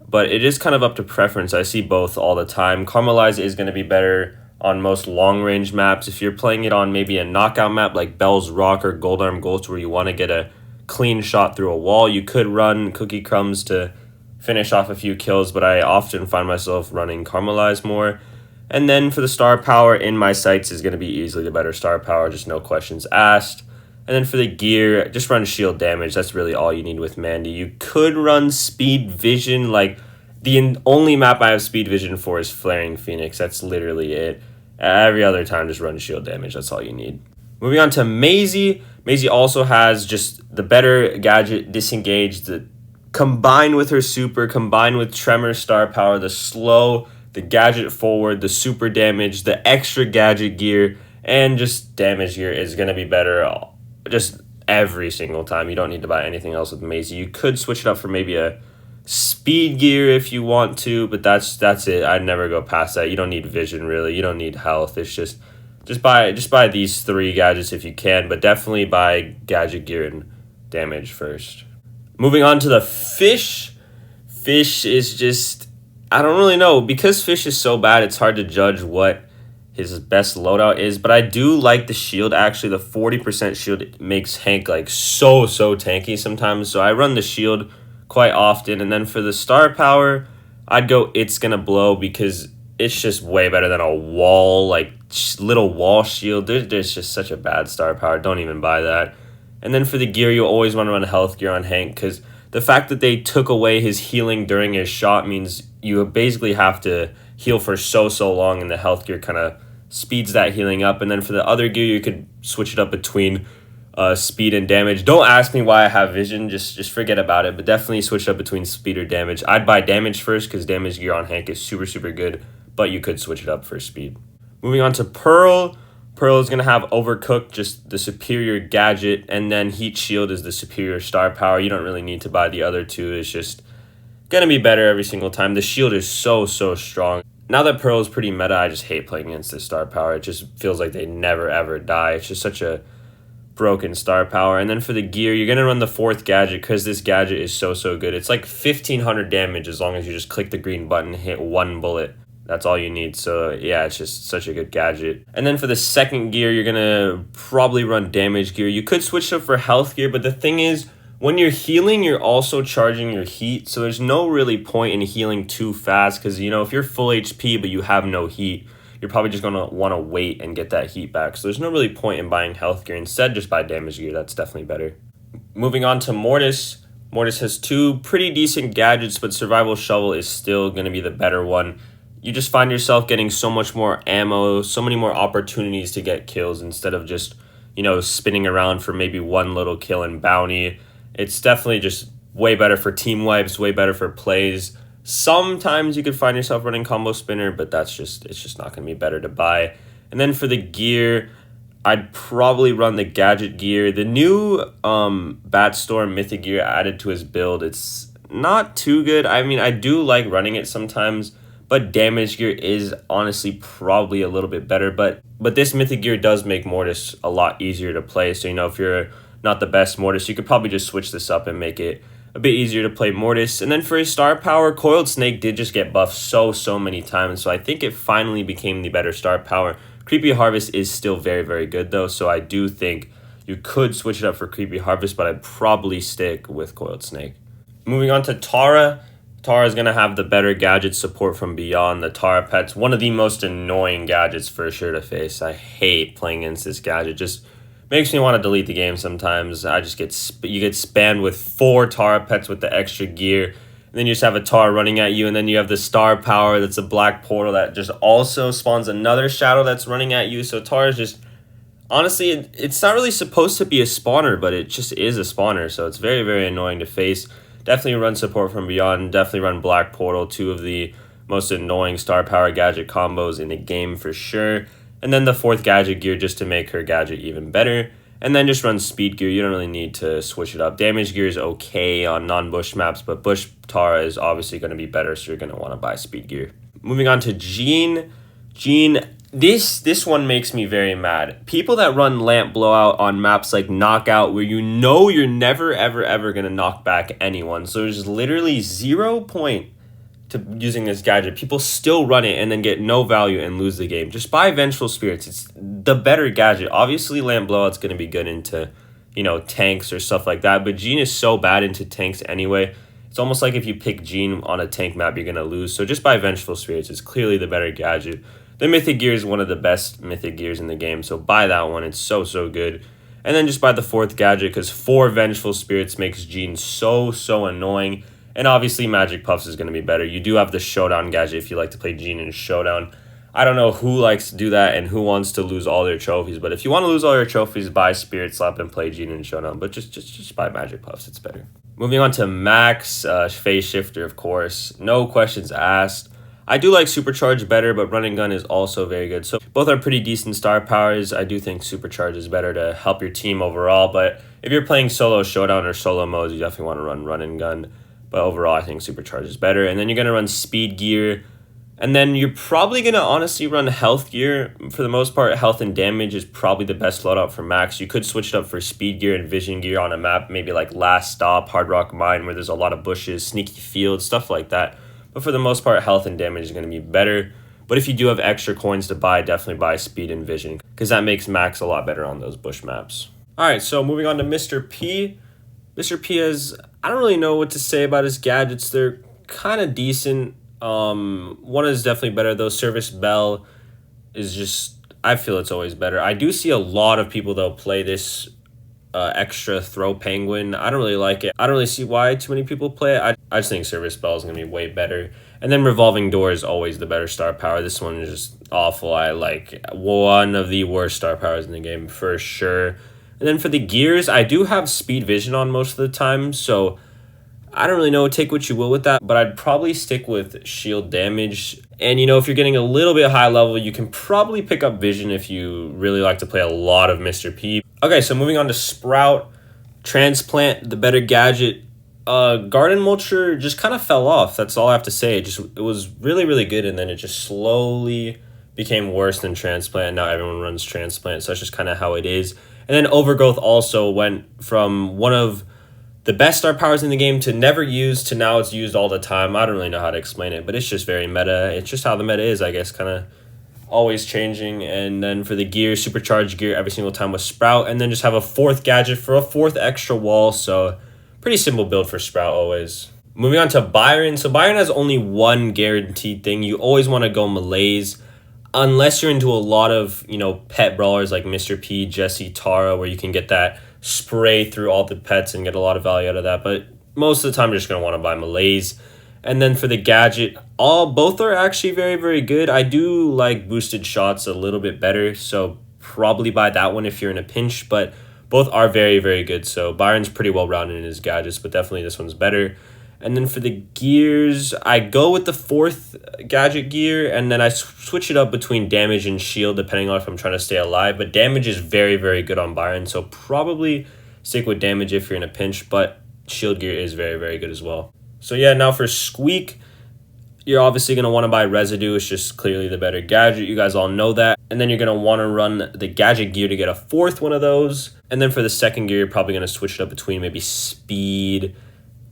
but it is kind of up to preference. I see both all the time. Caramelize is going to be better on most long-range maps. If you're playing it on maybe a knockout map like Belle's Rock or Gold Arm Ghost where you want to get a clean shot through a wall, you could run Cookie Crumbs to finish off a few kills, but I often find myself running Caramelize more. And then for the star power, In My Sights is going to be easily the better star power, just no questions asked. And then for the gear, just run shield damage. That's really all you need with Mandy. You could run speed vision. Like, the only map I have speed vision for is Flaring Phoenix. That's literally it. Every other time, just run shield damage. That's all you need. Moving on to Maisie. Maisie also has just the better gadget, Disengage, combined with her super, combined with Tremor star power, the slow, the gadget forward, the super damage, the extra gadget gear, and just damage gear is going to be better just every single time. You don't need to buy anything else with Maisie. You could switch it up for maybe a speed gear if you want to, but that's it. I'd never go past that. You don't need vision, really. You don't need health. It's just buy these 3 gadgets if you can, but definitely buy gadget gear and damage first. Moving on to the fish. Fish is just, I don't really know. Because Fish is so bad, it's hard to judge what his best loadout is. But I do like the shield. Actually, the 40% shield makes Hank like so tanky sometimes. So I run the shield quite often. And then for the star power, I'd go It's Gonna Blow because it's just way better than a wall, like little wall shield. There's just such a bad star power. Don't even buy that. And then for the gear, you always want to run health gear on Hank because the fact that they took away his healing during his shot means you basically have to heal for so long, and the health gear kind of speeds that healing up. And then for the other gear, you could switch it up between speed and damage. Don't ask me why I have vision. Just forget about it. But definitely switch up between speed or damage. I'd buy damage first because damage gear on Hank is super good, but you could switch it up for speed. Moving on to Pearl. Pearl is going to have Overcooked, just the superior gadget, and then Heat Shield is the superior star power. You don't really need to buy the other two. It's just going to be better every single time. The shield is so strong. Now that Pearl is pretty meta, I just hate playing against this star power. It just feels like they never ever die. It's just such a broken star power. And then for the gear, you're going to run the 4th gadget because this gadget is so good. It's like 1500 damage as long as you just click the green button and hit 1 bullet. That's all you need. So yeah, it's just such a good gadget. And then for the 2nd gear, you're gonna probably run damage gear. You could switch up for health gear, but the thing is, when you're healing, you're also charging your heat. So there's no really point in healing too fast because, you know, if you're full HP but you have no heat, you're probably just gonna want to wait and get that heat back. So there's no really point in buying health gear. Instead, just buy damage gear. That's definitely better. Moving on to Mortis. Mortis has 2 pretty decent gadgets, but Survival Shovel is still gonna be the better one. You just find yourself getting so much more ammo, so many more opportunities to get kills instead of just, you know, spinning around for maybe 1 little kill and bounty. It's definitely just way better for team wipes, way better for plays. Sometimes you could find yourself running Combo Spinner, but it's just not going to be better to buy. And then for the gear, I'd probably run the gadget gear. The new Bat Storm Mythic gear added to his build, it's not too good. I mean, I do like running it sometimes, but damage gear is honestly probably a little bit better. But this mythic gear does make Mortis a lot easier to play. So, you know, if you're not the best Mortis, you could probably just switch this up and make it a bit easier to play Mortis. And then for his star power, Coiled Snake did just get buffed so many times. So I think it finally became the better star power. Creepy Harvest is still very good though. So I do think you could switch it up for Creepy Harvest, but I'd probably stick with Coiled Snake. Moving on to Tara. Tara is going to have the better gadget support from Beyond. The Tara Pet's one of the most annoying gadgets for sure to face. I hate playing against this gadget. Just makes me want to delete the game sometimes. I just you get spammed with 4 Tara Pets with the extra gear. And then you just have a Tara running at you. And then you have the star power that's a black portal that just also spawns another shadow that's running at you. So Tara's just, honestly, it's not really supposed to be a spawner, but it just is a spawner. So it's very annoying to face. Definitely run support from Beyond. Definitely run Black Portal, 2 of the most annoying star power gadget combos in the game for sure. And then the 4th gadget gear just to make her gadget even better. And then just run speed gear. You don't really need to switch it up. Damage gear is okay on non-bush maps, but bush Tara is obviously going to be better, so you're going to want to buy speed gear. Moving on to Jean. Jean, this one makes me very mad. People that run Lamp Blowout on maps like Knockout, where you know you're never ever going to knock back anyone. So there's literally 0 point to using this gadget. People still run it and then get no value and lose the game. Just buy Vengeful Spirits. It's the better gadget. Obviously, Lamp Blowout's going to be good into, you know, tanks or stuff like that. But Jean is so bad into tanks anyway. It's almost like if you pick Jean on a tank map, you're going to lose. So just buy Vengeful Spirits. It's clearly the better gadget. The Mythic Gear is one of the best Mythic Gears in the game, so buy that one. It's so good. And then just buy the 4th gadget, because 4 Vengeful Spirits makes Jean so annoying. And obviously Magic Puffs is going to be better. You do have the Showdown gadget if you like to play Jean in Showdown. I don't know who likes to do that and who wants to lose all their trophies. But if you want to lose all your trophies, buy Spirit Slap and play Gene and Showdown. But just buy Magic Puffs. It's better. Moving on to Max, Phase Shifter, of course. No questions asked. I do like Supercharge better, but Running Gun is also very good. So both are pretty decent star powers. I do think Supercharge is better to help your team overall. But if you're playing solo Showdown or solo modes, you definitely want to run Run and Gun. But overall, I think Supercharge is better. And then you're going to run Speed Gear. And then you're probably going to honestly run Health Gear. For the most part, Health and Damage is probably the best loadout for Max. You could switch it up for Speed Gear and Vision Gear on a map, maybe like Last Stop, Hard Rock Mine, where there's a lot of bushes, Sneaky Fields, stuff like that. But for the most part, Health and Damage is going to be better. But if you do have extra coins to buy, definitely buy Speed and Vision, because that makes Max a lot better on those bush maps. Alright, so moving on to Mr. P. Mr. P has, I don't really know what to say about his gadgets. They're kind of decent. One is definitely better, though. Service Belle is just, I feel it's always better. I do see a lot of people, though, play this extra throw penguin. I don't really like it. I don't really see why too many people play it. I just think Service Belle is going to be way better. And then Revolving Door is always the better star power. This one is just awful. I like one of the worst star powers in the game for sure. And then for the gears, I do have Speed Vision on most of the time, so I don't really know. Take what you will with that, but I'd probably stick with shield damage. And, you know, if you're getting a little bit high level, you can probably pick up Vision if you really like to play a lot of Mr. P. Okay, so moving on to Sprout. Transplant, the better gadget. Garden Mulcher just kind of fell off. That's all I have to say. It was really, really good, and then it just slowly became worse than Transplant. Now everyone runs Transplant, so that's just kind of how it is. And then Overgrowth also went from one of the best star powers in the game to never used to now it's used all the time. I don't really know how to explain it, but it's just very meta. It's just how the meta is, I guess, kind of always changing. And then for the gear, Supercharged Gear every single time with Sprout, and then just have a fourth gadget for a fourth extra wall. So pretty simple build for Sprout always. Moving on to Byron. So Byron has only one guaranteed thing. You always want to go Malaise, unless you're into a lot of, you know, pet brawlers like Mr. P, Jessie, Tara, where you can get that spray through all the pets and get a lot of value out of that. But most of the time, you're just going to want to buy Malaise. And then for the gadget, both are actually very, very good. I do like boosted shots a little bit better, so probably buy that one if you're in a pinch. But both are very, very good. So Byron's pretty well-rounded in his gadgets, but definitely this one's better. And then for the gears, I go with the fourth gadget gear, and then I switch it up between damage and shield, depending on if I'm trying to stay alive. But damage is very, very good on Byron, so probably stick with damage if you're in a pinch, but shield gear is very, very good as well. So yeah, now for Squeak, you're obviously going to want to buy Residue. It's just clearly the better gadget. You guys all know that. And then you're going to want to run the gadget gear to get a fourth one of those. And then for the second gear, you're probably going to switch it up between maybe speed,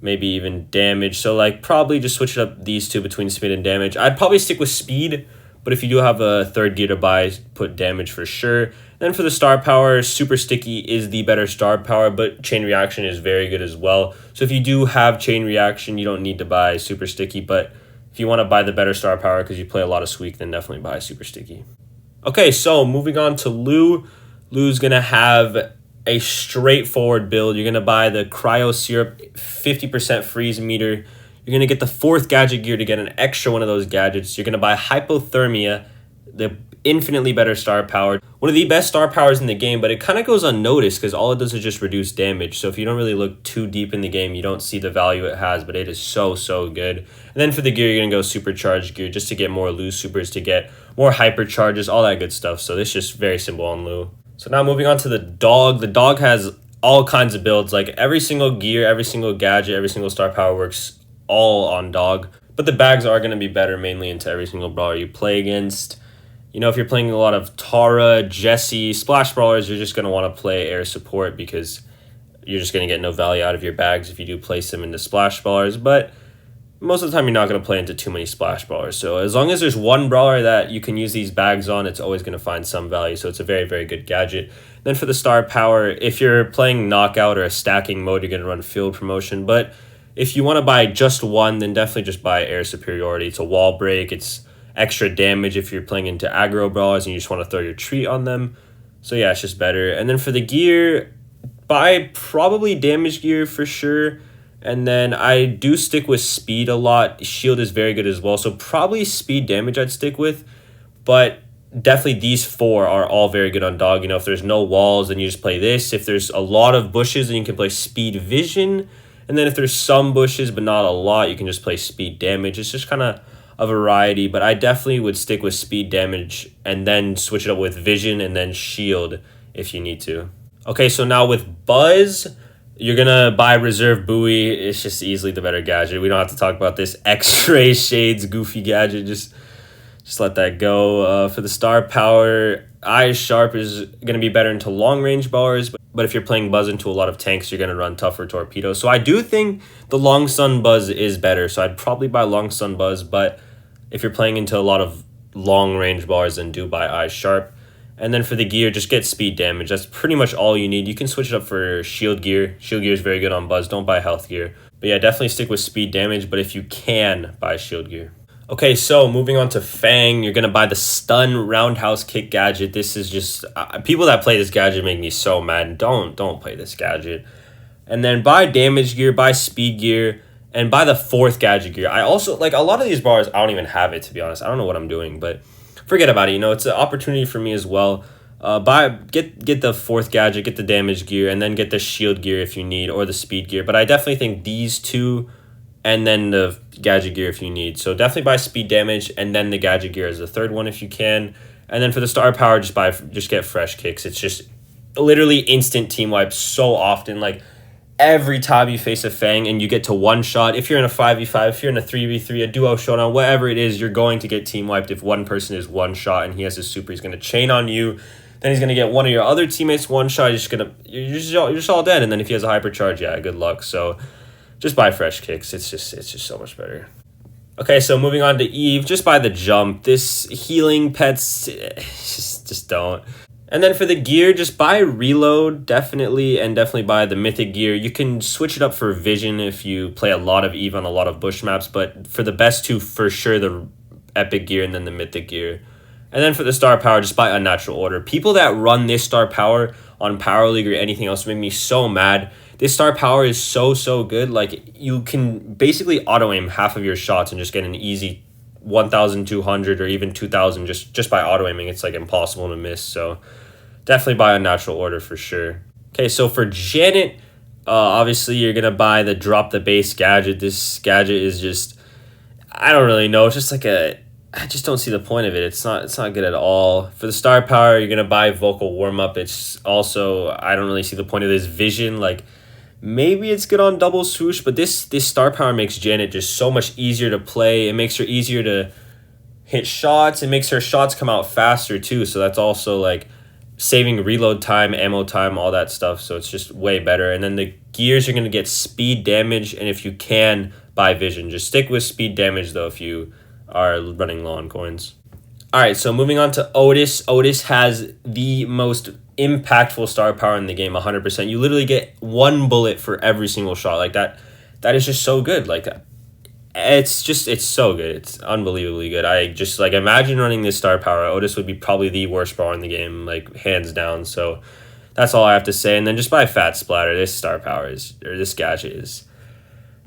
maybe even damage. So like probably just switch it up these two between speed and damage. I'd probably stick with speed, but if you do have a third gear to buy, put damage for sure. Then for the star power, Super Sticky is the better star power, but Chain Reaction is very good as well. So if you do have Chain Reaction, you don't need to buy Super Sticky, but if you want to buy the better star power because you play a lot of Squeak, then definitely buy Super Sticky. Okay, so moving on to Lou. Lou's going to have a straightforward build. You're going to buy the Cryo Syrup 50% freeze meter. You're going to get the fourth gadget gear to get an extra one of those gadgets. You're going to buy Hypothermia, the infinitely better star power. One of the best star powers in the game, but it kind of goes unnoticed because all it does is just reduce damage. So if you don't really look too deep in the game, you don't see the value it has, but it is so, so good. And then for the gear, you're going to go Supercharged Gear just to get more Lou supers, to get more hypercharges, all that good stuff. So this is just very simple on Lou. So now moving on to the dog. The dog has all kinds of builds. Like every single gear, every single gadget, every single star power works all on dog. But the bags are going to be better mainly into every single brawler you play against. You know, if you're playing a lot of Tara, Jessie, Splash Brawlers, you're just going to want to play air support because you're just going to get no value out of your bags if you do place them into Splash Brawlers. But most of the time, you're not going to play into too many Splash Brawlers. So as long as there's one brawler that you can use these bags on, it's always going to find some value. So it's a very, very good gadget. Then for the star power, if you're playing knockout or a stacking mode, you're going to run field promotion. But if you want to buy just one, then definitely just buy air superiority. It's a wall break. It's extra damage if you're playing into aggro brawlers and you just want to throw your treat on them. So yeah, it's just better. And then for the gear, buy probably damage gear for sure. And then I do stick with speed a lot. Shield is very good as well. So probably speed damage I'd stick with. But definitely these 4 are all very good on dog. You know, if there's no walls, then you just play this. If there's a lot of bushes, then you can play speed vision. And then if there's some bushes but not a lot, you can just play speed damage. It's just kind of a variety, but I definitely would stick with speed damage and then switch it up with vision and then shield if you need to. Okay, so now with Buzz, you're gonna buy reserve buoy. It's just easily the better gadget. We don't have to talk about this X-ray shades goofy gadget. Just let that go. For the star power, Eyes Sharp is gonna be better into long range bars, but if you're playing Buzz into a lot of tanks, you're gonna run tougher torpedoes. So I do think the Long Sun Buzz is better. So I'd probably buy Long Sun Buzz, but if you're playing into a lot of long range bars, then do buy Eyes Sharp. And then for the gear, just get speed damage. That's pretty much all you need. You can switch it up for shield gear. Shield gear is very good on Buzz. Don't buy health gear. But yeah, definitely stick with speed damage. But if you can, buy shield gear. Okay, so moving on to Fang, you're going to buy the stun roundhouse kick gadget. This is just... people that play this gadget make me so mad. Don't play this gadget. And then buy damage gear, buy speed gear, and buy the 4th gadget gear. I also... like, a lot of these bars, I don't even have it, to be honest. I don't know what I'm doing, but... forget about it. You know, it's an opportunity for me as well. Get the 4th gadget, get the damage gear, and then get the shield gear if you need, or the speed gear. But I definitely think these 2, and then the gadget gear if you need. So definitely buy speed damage, and then the gadget gear as the 3rd one if you can. And then for the star power, just get fresh kicks. It's just literally instant team wipe so often. Like every time you face a Fang and you get to one shot, if you're in a 5v5, if you're in a 3v3, a duo showdown, whatever it is, you're going to get team wiped if one person is one shot and he has his super. He's going to chain on you. Then he's going to get one of your other teammates one shot. You're just all dead. And then if he has a hypercharge, yeah, good luck. So just buy fresh kicks. It's just so much better. Okay, so moving on to Eve, just buy the jump. This healing pets, just don't. And then for the gear, just buy reload, definitely, and definitely buy the mythic gear. You can switch it up for vision if you play a lot of Eve on a lot of bush maps, but for the best 2, for sure, the epic gear and then the mythic gear. And then for the star power, just buy Unnatural Order. People that run this star power on Power League or anything else make me so mad. This star power is so good. Like, you can basically auto-aim half of your shots and just get an easy 1,200 or even 2,000 just by auto-aiming. It's like impossible to miss, so definitely buy Unnatural Order for sure. Okay, so for Janet, obviously you're gonna buy the drop the base gadget. This gadget is just, I don't really know, it's just like I just don't see the point of it. It's not good at all. For the star power, you're gonna buy vocal warm-up. It's also, I don't really see the point of this vision. Like, maybe it's good on double swoosh, but this star power makes Janet just so much easier to play. It makes her easier to hit shots. It makes her shots come out faster too, so that's also like saving reload time, ammo time, all that stuff. So it's just way better. And then the gears, you're going to get speed damage, and if you can, buy vision. Just stick with speed damage though if you are running low on coins. All right, so moving on to Otis. Otis has the most impactful star power in the game, 100%. You literally get 1 bullet for every single shot. Like that is just so good. Like, it's so good. It's unbelievably good. I just, like, imagine running this star power. Otis would be probably the worst brawler in the game, like, hands down. So that's all I have to say. And then just buy Fat Splatter. This star power this gadget is,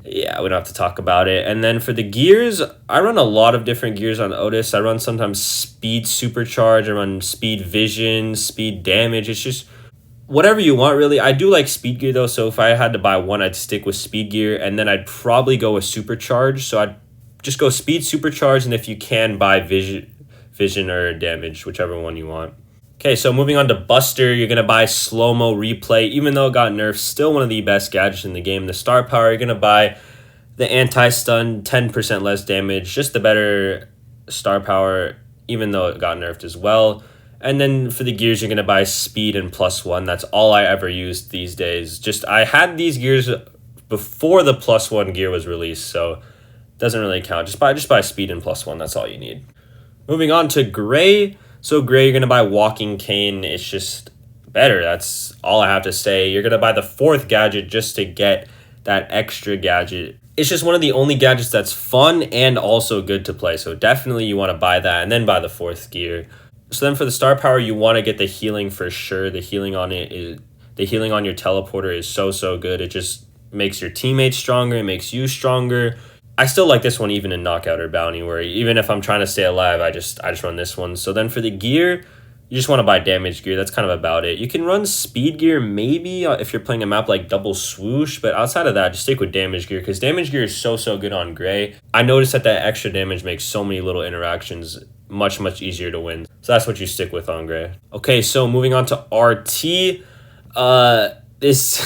yeah, we don't have to talk about it. And then for the gears, I run a lot of different gears on Otis. I run sometimes speed supercharge. I run speed vision, speed damage. It's just whatever you want, really. I do like speed gear, though. So if I had to buy one, I'd stick with speed gear. And then I'd probably go with supercharge. So I'd just go speed supercharge. And if you can, buy vision or damage, whichever one you want. Okay, so moving on to Buster, you're going to buy slow-mo replay. Even though it got nerfed, still one of the best gadgets in the game. The star power, you're going to buy the anti-stun, 10% less damage. Just the better star power, even though it got nerfed as well. And then for the gears, you're going to buy speed and +1. That's all I ever used these days. I had these gears before the +1 gear was released, so it doesn't really count. Just buy speed and +1. That's all you need. Moving on to Gray. So Gray, you're going to buy Walking Cane. It's just better. That's all I have to say. You're going to buy the 4th gadget just to get that extra gadget. It's just one of the only gadgets that's fun and also good to play. So definitely you want to buy that and then buy the 4th gear. So then for the star power, you want to get the healing for sure. The healing on your teleporter is so good. It just makes your teammates stronger. It makes you stronger. I still like this one even in knockout or bounty, where even if I'm trying to stay alive, I just run this one. So then for the gear, you just want to buy damage gear. That's kind of about it. You can run speed gear maybe if you're playing a map like double swoosh, but outside of that, just stick with damage gear because damage gear is so good on gray. I noticed that extra damage makes so many little interactions much easier to win. So that's what you stick with on gray. Okay, so moving on to RT. This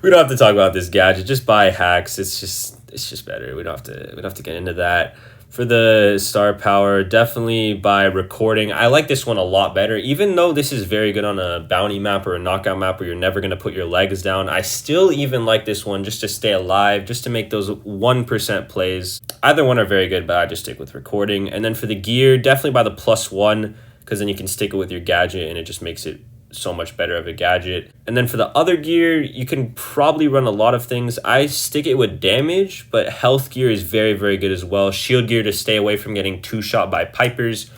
we don't have to talk about this gadget. Just buy hacks. It's just better. We don't have to get into that. For the star power, definitely by recording. I like this one a lot better. Even though this is very good on a bounty map or a knockout map where you're never going to put your legs down, I still even like this one just to stay alive, just to make those 1% plays. Either one are very good, but I just stick with recording. And then for the gear, definitely by the +1, because then you can stick it with your gadget and it just makes it so much better of a gadget. And then for the other gear, you can probably run a lot of things. I stick it with damage, but health gear is very good as well. Shield gear to stay away from getting two-shot by Pipers,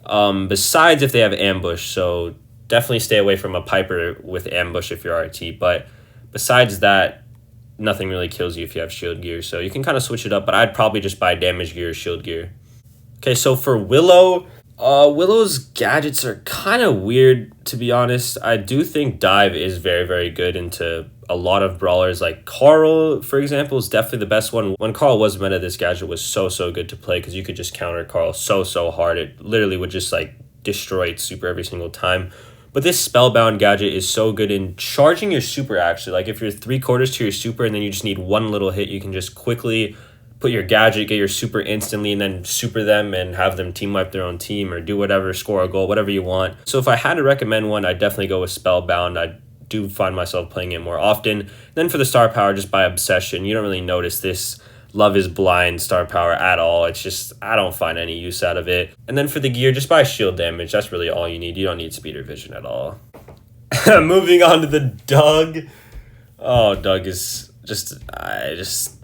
besides if they have ambush. So definitely stay away from a Piper with ambush if you're RT, but besides that, nothing really kills you if you have shield gear. So you can kind of switch it up, but I'd probably just buy damage gear or shield gear. Okay, so for Willow, Willow's gadgets are kind of weird, to be honest. I do think dive is very good into a lot of brawlers. Like Carl, for example, is definitely the best one. When Carl was meta, this gadget was so good to play because you could just counter Carl so hard. It literally would just like destroy its super every single time. But this spellbound gadget is so good in charging your super, actually. Like if you're 3/4 to your super and then you just need one little hit, you can just quickly put your gadget, get your super instantly, and then super them and have them team wipe their own team or do whatever, score a goal, whatever you want. So if I had to recommend one, I'd definitely go with Spellbound. I do find myself playing it more often. Then for the star power, just by obsession. You don't really notice this Love is Blind star power at all. It's just, I don't find any use out of it. And then for the gear, just buy shield damage. That's really all you need. You don't need speed or vision at all. Moving on to the Doug. Oh, Doug is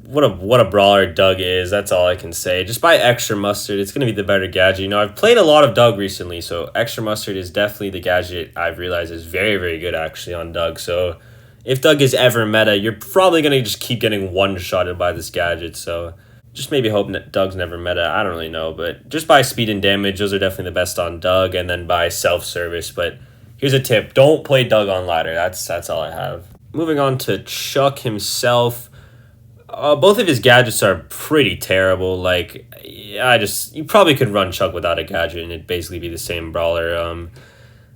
what a brawler Doug is. That's all I can say. Just buy extra mustard. It's gonna be the better gadget. You know, I've played a lot of Doug recently, so extra mustard is definitely the gadget I've realized is very good actually on Doug. So if Doug is ever meta, you're probably gonna just keep getting one-shotted by this gadget. So just maybe hope Doug's never meta. I don't really know, but just buy speed and damage. Those are definitely the best on Doug, and then buy self-service. But here's a tip: don't play Doug on ladder. That's all I have. Moving on to Chuck himself. Both of his gadgets are pretty terrible. Like, you probably could run Chuck without a gadget and it'd basically be the same brawler.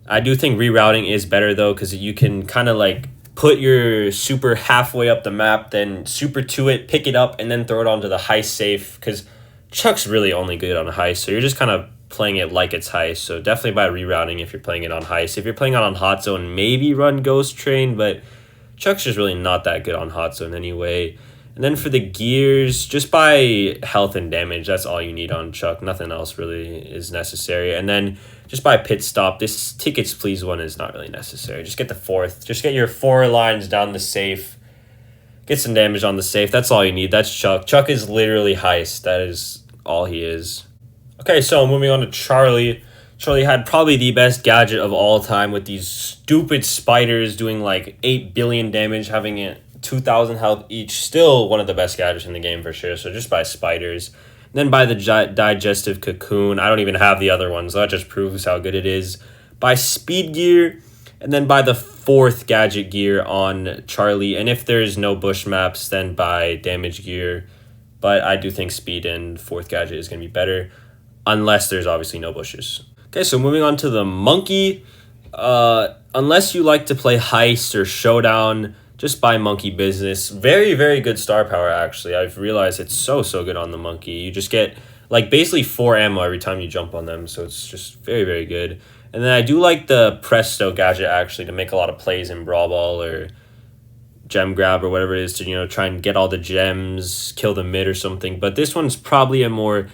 I do think rerouting is better though, because you can kind of like put your super halfway up the map, then super to it, pick it up, and then throw it onto the heist safe, because Chuck's really only good on heist, so you're just kind of playing it like it's heist. So definitely buy rerouting if you're playing it on heist. If you're playing it on hot zone, maybe run Ghost Train, but Chuck's just really not that good on hot zone anyway. And then for the gears, just buy health and damage. That's all you need on Chuck. Nothing else really is necessary. And then just buy pit stop. This tickets please one is not really necessary. Just get the 4th. Just get your 4 lines down the safe. Get some damage on the safe. That's all you need. That's Chuck. Chuck is literally heist. That is all he is. Okay, so moving on to Charlie. Charlie had probably the best gadget of all time with these stupid spiders doing like 8 billion damage, having it 2,000 health each. Still one of the best gadgets in the game for sure. So just buy spiders. Then buy the digestive cocoon. I don't even have the other ones. So that just proves how good it is. Buy speed gear. And then buy the 4th gadget gear on Charlie. And if there's no bush maps, then buy damage gear. But I do think speed and 4th gadget is going to be better. Unless there's obviously no bushes. Okay, so moving on to the monkey. Unless you like to play heist or showdown, just buy monkey business. Very good star power, actually. I've realized it's so good on the monkey. You just get like basically 4 ammo every time you jump on them, so it's just very good. And then I do like the presto gadget actually to make a lot of plays in Brawl Ball or gem grab or whatever it is to, you know, try and get all the gems, kill the mid or something. But this one's probably a more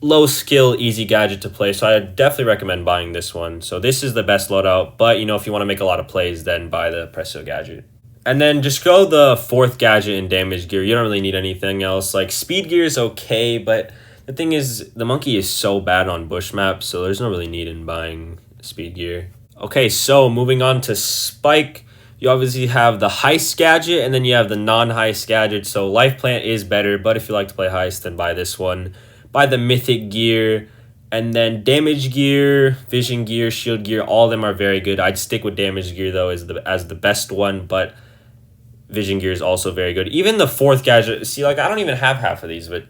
low skill, easy gadget to play, so I definitely recommend buying this one. So this is the best loadout, but you know, if you want to make a lot of plays, then buy the presto gadget. And then just go the 4th gadget in damage gear. You don't really need anything else. Like speed gear is okay, but the thing is the monkey is so bad on bush maps, so there's no really need in buying speed gear. Okay, so moving on to Spike. You obviously have the heist gadget, and then you have the non-heist gadget. So life plant is better, but if you like to play heist, then buy this one. Buy the mythic gear, and then damage gear, vision gear, shield gear. All of them are very good. I'd stick with damage gear though as the best one, but vision gear is also very good. Even the fourth gadget. See, like I don't even have half of these, but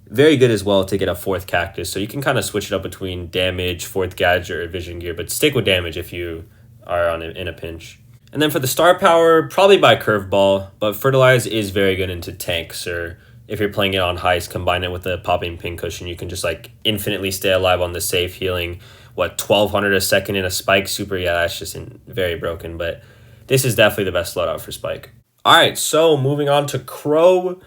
very good as well to get a fourth cactus. So you can kind of switch it up between damage, fourth gadget, or vision gear, but stick with damage if you are in a pinch. And then for the star power, probably buy curveball, but fertilize is very good into tanks, or if you're playing it on heist, combine it with a popping pincushion. You can just like infinitely stay alive on the safe, healing 1200 a second in a spike super. Yeah, that's just very broken, but this is definitely the best loadout for spike. All right, so moving on to Crow.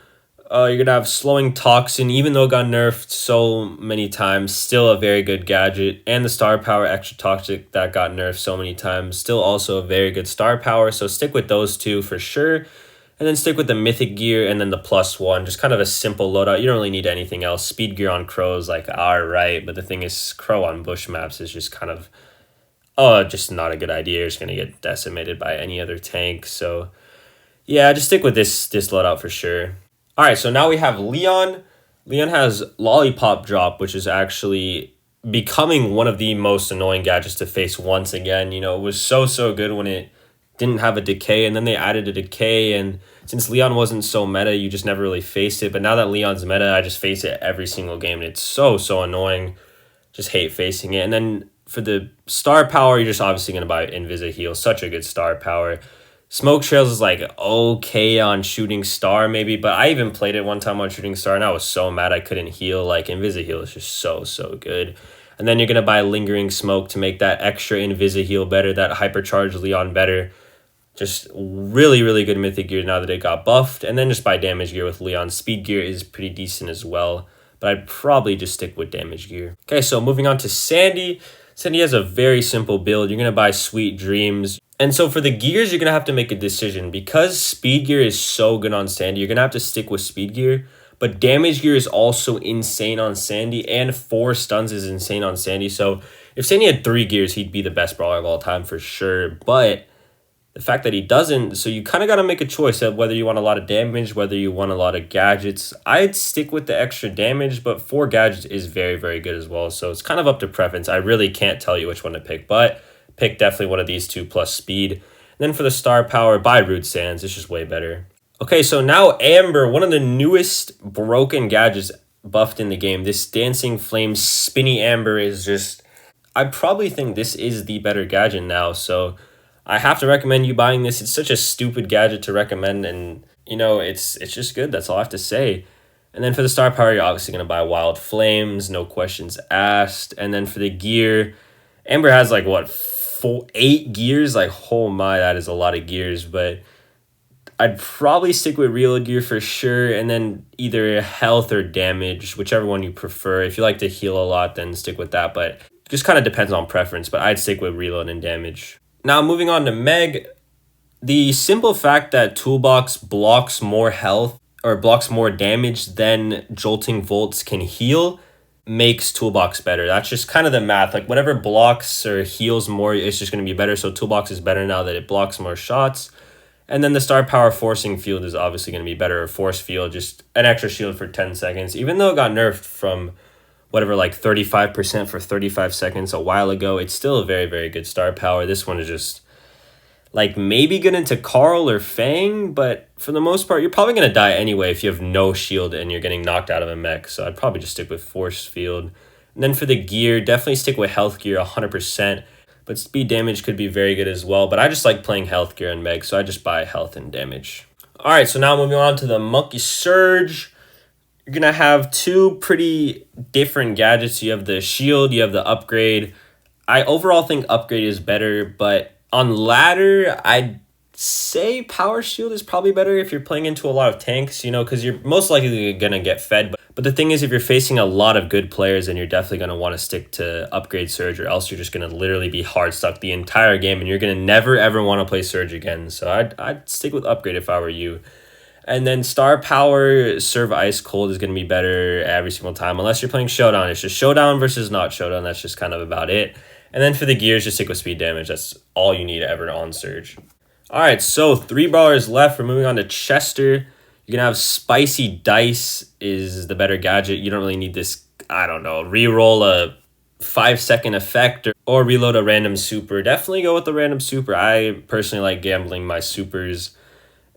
You're going to have Slowing Toxin, even though it got nerfed so many times, still a very good gadget. And the Star Power Extra Toxic that got nerfed so many times, still also a very good Star Power. So stick with those two for sure. And then stick with the Mythic Gear and then the +1. Just kind of a simple loadout. You don't really need anything else. Speed Gear on Crow is like, alright. But the thing is, Crow on bush maps is just kind of, just not a good idea. You're just going to get decimated by any other tank. So yeah, just stick with this loadout for sure. All right, so now we have Leon. Leon has Lollipop Drop, which is actually becoming one of the most annoying gadgets to face once again. You know, it was so good when it didn't have a decay, and then they added a decay, and since Leon wasn't so meta, you just never really faced it. But now that Leon's meta, I just face it every single game, and it's so annoying. Just hate facing it. And then for the star power, you're just obviously going to buy Invisi Heal. Such a good star power. Smoke Trails is like okay on Shooting Star maybe, but I even played it one time on Shooting Star and I was so mad I couldn't heal. Like Invisi Heal is just so good. And then you're going to buy Lingering Smoke to make that extra Invisi Heal better, that Hypercharged Leon better. Just really good Mythic Gear now that it got buffed. And then just buy Damage Gear with Leon. Speed Gear is pretty decent as well, but I'd probably just stick with Damage Gear. Okay, so moving on to Sandy. Sandy has a very simple build. You're going to buy Sweet Dreams. And so for the gears, you're going to have to make a decision. Because Speed Gear is so good on Sandy, you're going to have to stick with Speed Gear. But Damage Gear is also insane on Sandy, and 4 stuns is insane on Sandy. So if Sandy had 3 gears, he'd be the best brawler of all time for sure. But the fact that he doesn't, so you kind of got to make a choice of whether you want a lot of damage, whether you want a lot of gadgets. I'd stick with the extra damage, but 4 gadgets is very good as well. So it's kind of up to preference. I really can't tell you which one to pick, but pick definitely one of these two plus speed. And then for the star power, buy Root Sands. It's just way better. Okay, so now Amber, one of the newest broken gadgets buffed in the game. This Dancing Flame Spinny Amber is just, I probably think this is the better gadget now. So I have to recommend you buying this. It's such a stupid gadget to recommend, and you know, it's just good. That's all I have to say. And then for the star power, you're obviously going to buy Wild Flames, no questions asked. And then for the gear, Amber has like what, 8 gears? Like, oh my, that is a lot of gears. But I'd probably stick with reload gear for sure, and then either health or damage, whichever one you prefer. If you like to heal a lot, then stick with that, but it just kind of depends on preference. But I'd stick with reload and damage. Now moving on to Meg, the simple fact that Toolbox blocks more health or blocks more damage than Jolting Volts can heal makes Toolbox better. That's just kind of the math. Like whatever blocks or heals more, it's just going to be better. So Toolbox is better now that it blocks more shots. And then the star power Forcing Field is obviously going to be better. Or Force Field, just an extra shield for 10 seconds. Even though it got nerfed from whatever, like 35% for 35 seconds a while ago, it's still a very good star power. This one is just like maybe good into Carl or Fang, but for the most part, you're probably going to die anyway if you have no shield and you're getting knocked out of a mech. So I'd probably just stick with Force Field. And then for the gear, definitely stick with Health Gear 100%. But speed damage could be very good as well. But I just like playing health gear and Meg, so I just buy health and damage. All right, so now moving on to the Monkey Surge. You're going to have 2 pretty different gadgets. You have the shield, you have the upgrade. I overall think upgrade is better, but on ladder, I'd say power shield is probably better if you're playing into a lot of tanks, you know, because you're most likely going to get fed. But the thing is, if you're facing a lot of good players, then you're definitely going to want to stick to upgrade Surge, or else you're just going to literally be hard stuck the entire game, and you're going to never, ever want to play Surge again. So I'd stick with upgrade if I were you. And then star power, Serve Ice Cold is going to be better every single time, unless you're playing Showdown. It's just Showdown versus not Showdown. That's just kind of about it. And then for the gears, just stick with speed damage. That's all you need ever on Surge. Alright, so 3 brawlers left. We're moving on to Chester. You're going to have Spicy Dice is the better gadget. You don't really need this, I don't know, reroll a 5-second effect or reload a random super. Definitely go with the random super. I personally like gambling my supers.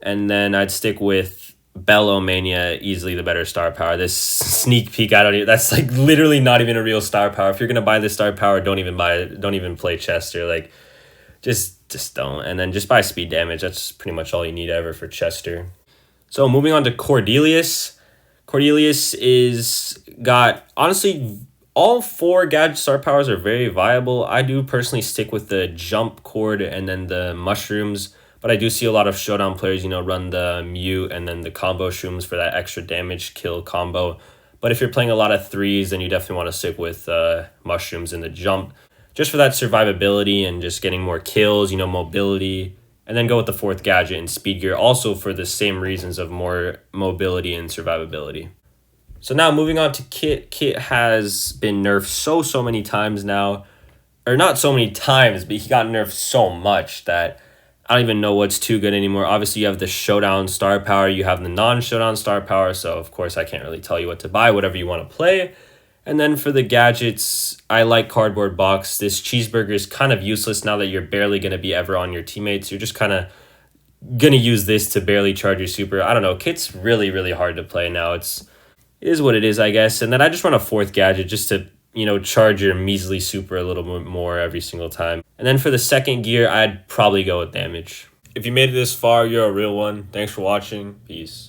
And then I'd stick with Belle Mania, easily the better star power. This sneak peek, that's like literally not even a real star power. If you're going to buy this star power, don't even buy it. Don't even play Chester. Like, just don't. And then just buy speed damage. That's pretty much all you need ever for Chester. So moving on to Cordelius. Cordelius is got, honestly, all 4 gadget star powers are very viable. I do personally stick with the jump cord and then the mushrooms, but I do see a lot of showdown players, run the mute and then the combo shrooms for that extra damage kill combo. But if you're playing a lot of 3s, then you definitely want to stick with mushrooms and the jump, just for that survivability and just getting more kills, mobility. And then go with the 4th gadget in speed gear, also for the same reasons of more mobility and survivability. So now moving on to Kit. Kit has been nerfed so many times now. Or not so many times, but he got nerfed so much that I don't even know what's too good anymore. Obviously, you have the showdown star power. You have the non-showdown star power. So, of course, I can't really tell you what to buy, whatever you want to play. And then for the gadgets, I like Cardboard Box. This cheeseburger is kind of useless now that you're barely going to be ever on your teammates. You're just kind of going to use this to barely charge your super. I don't know. Kit's really hard to play now. It is what it is, I guess. And then I just run a 4th gadget just to, charge your measly super a little bit more every single time. And then for the 2nd gear, I'd probably go with damage. If you made it this far, you're a real one. Thanks for watching. Peace.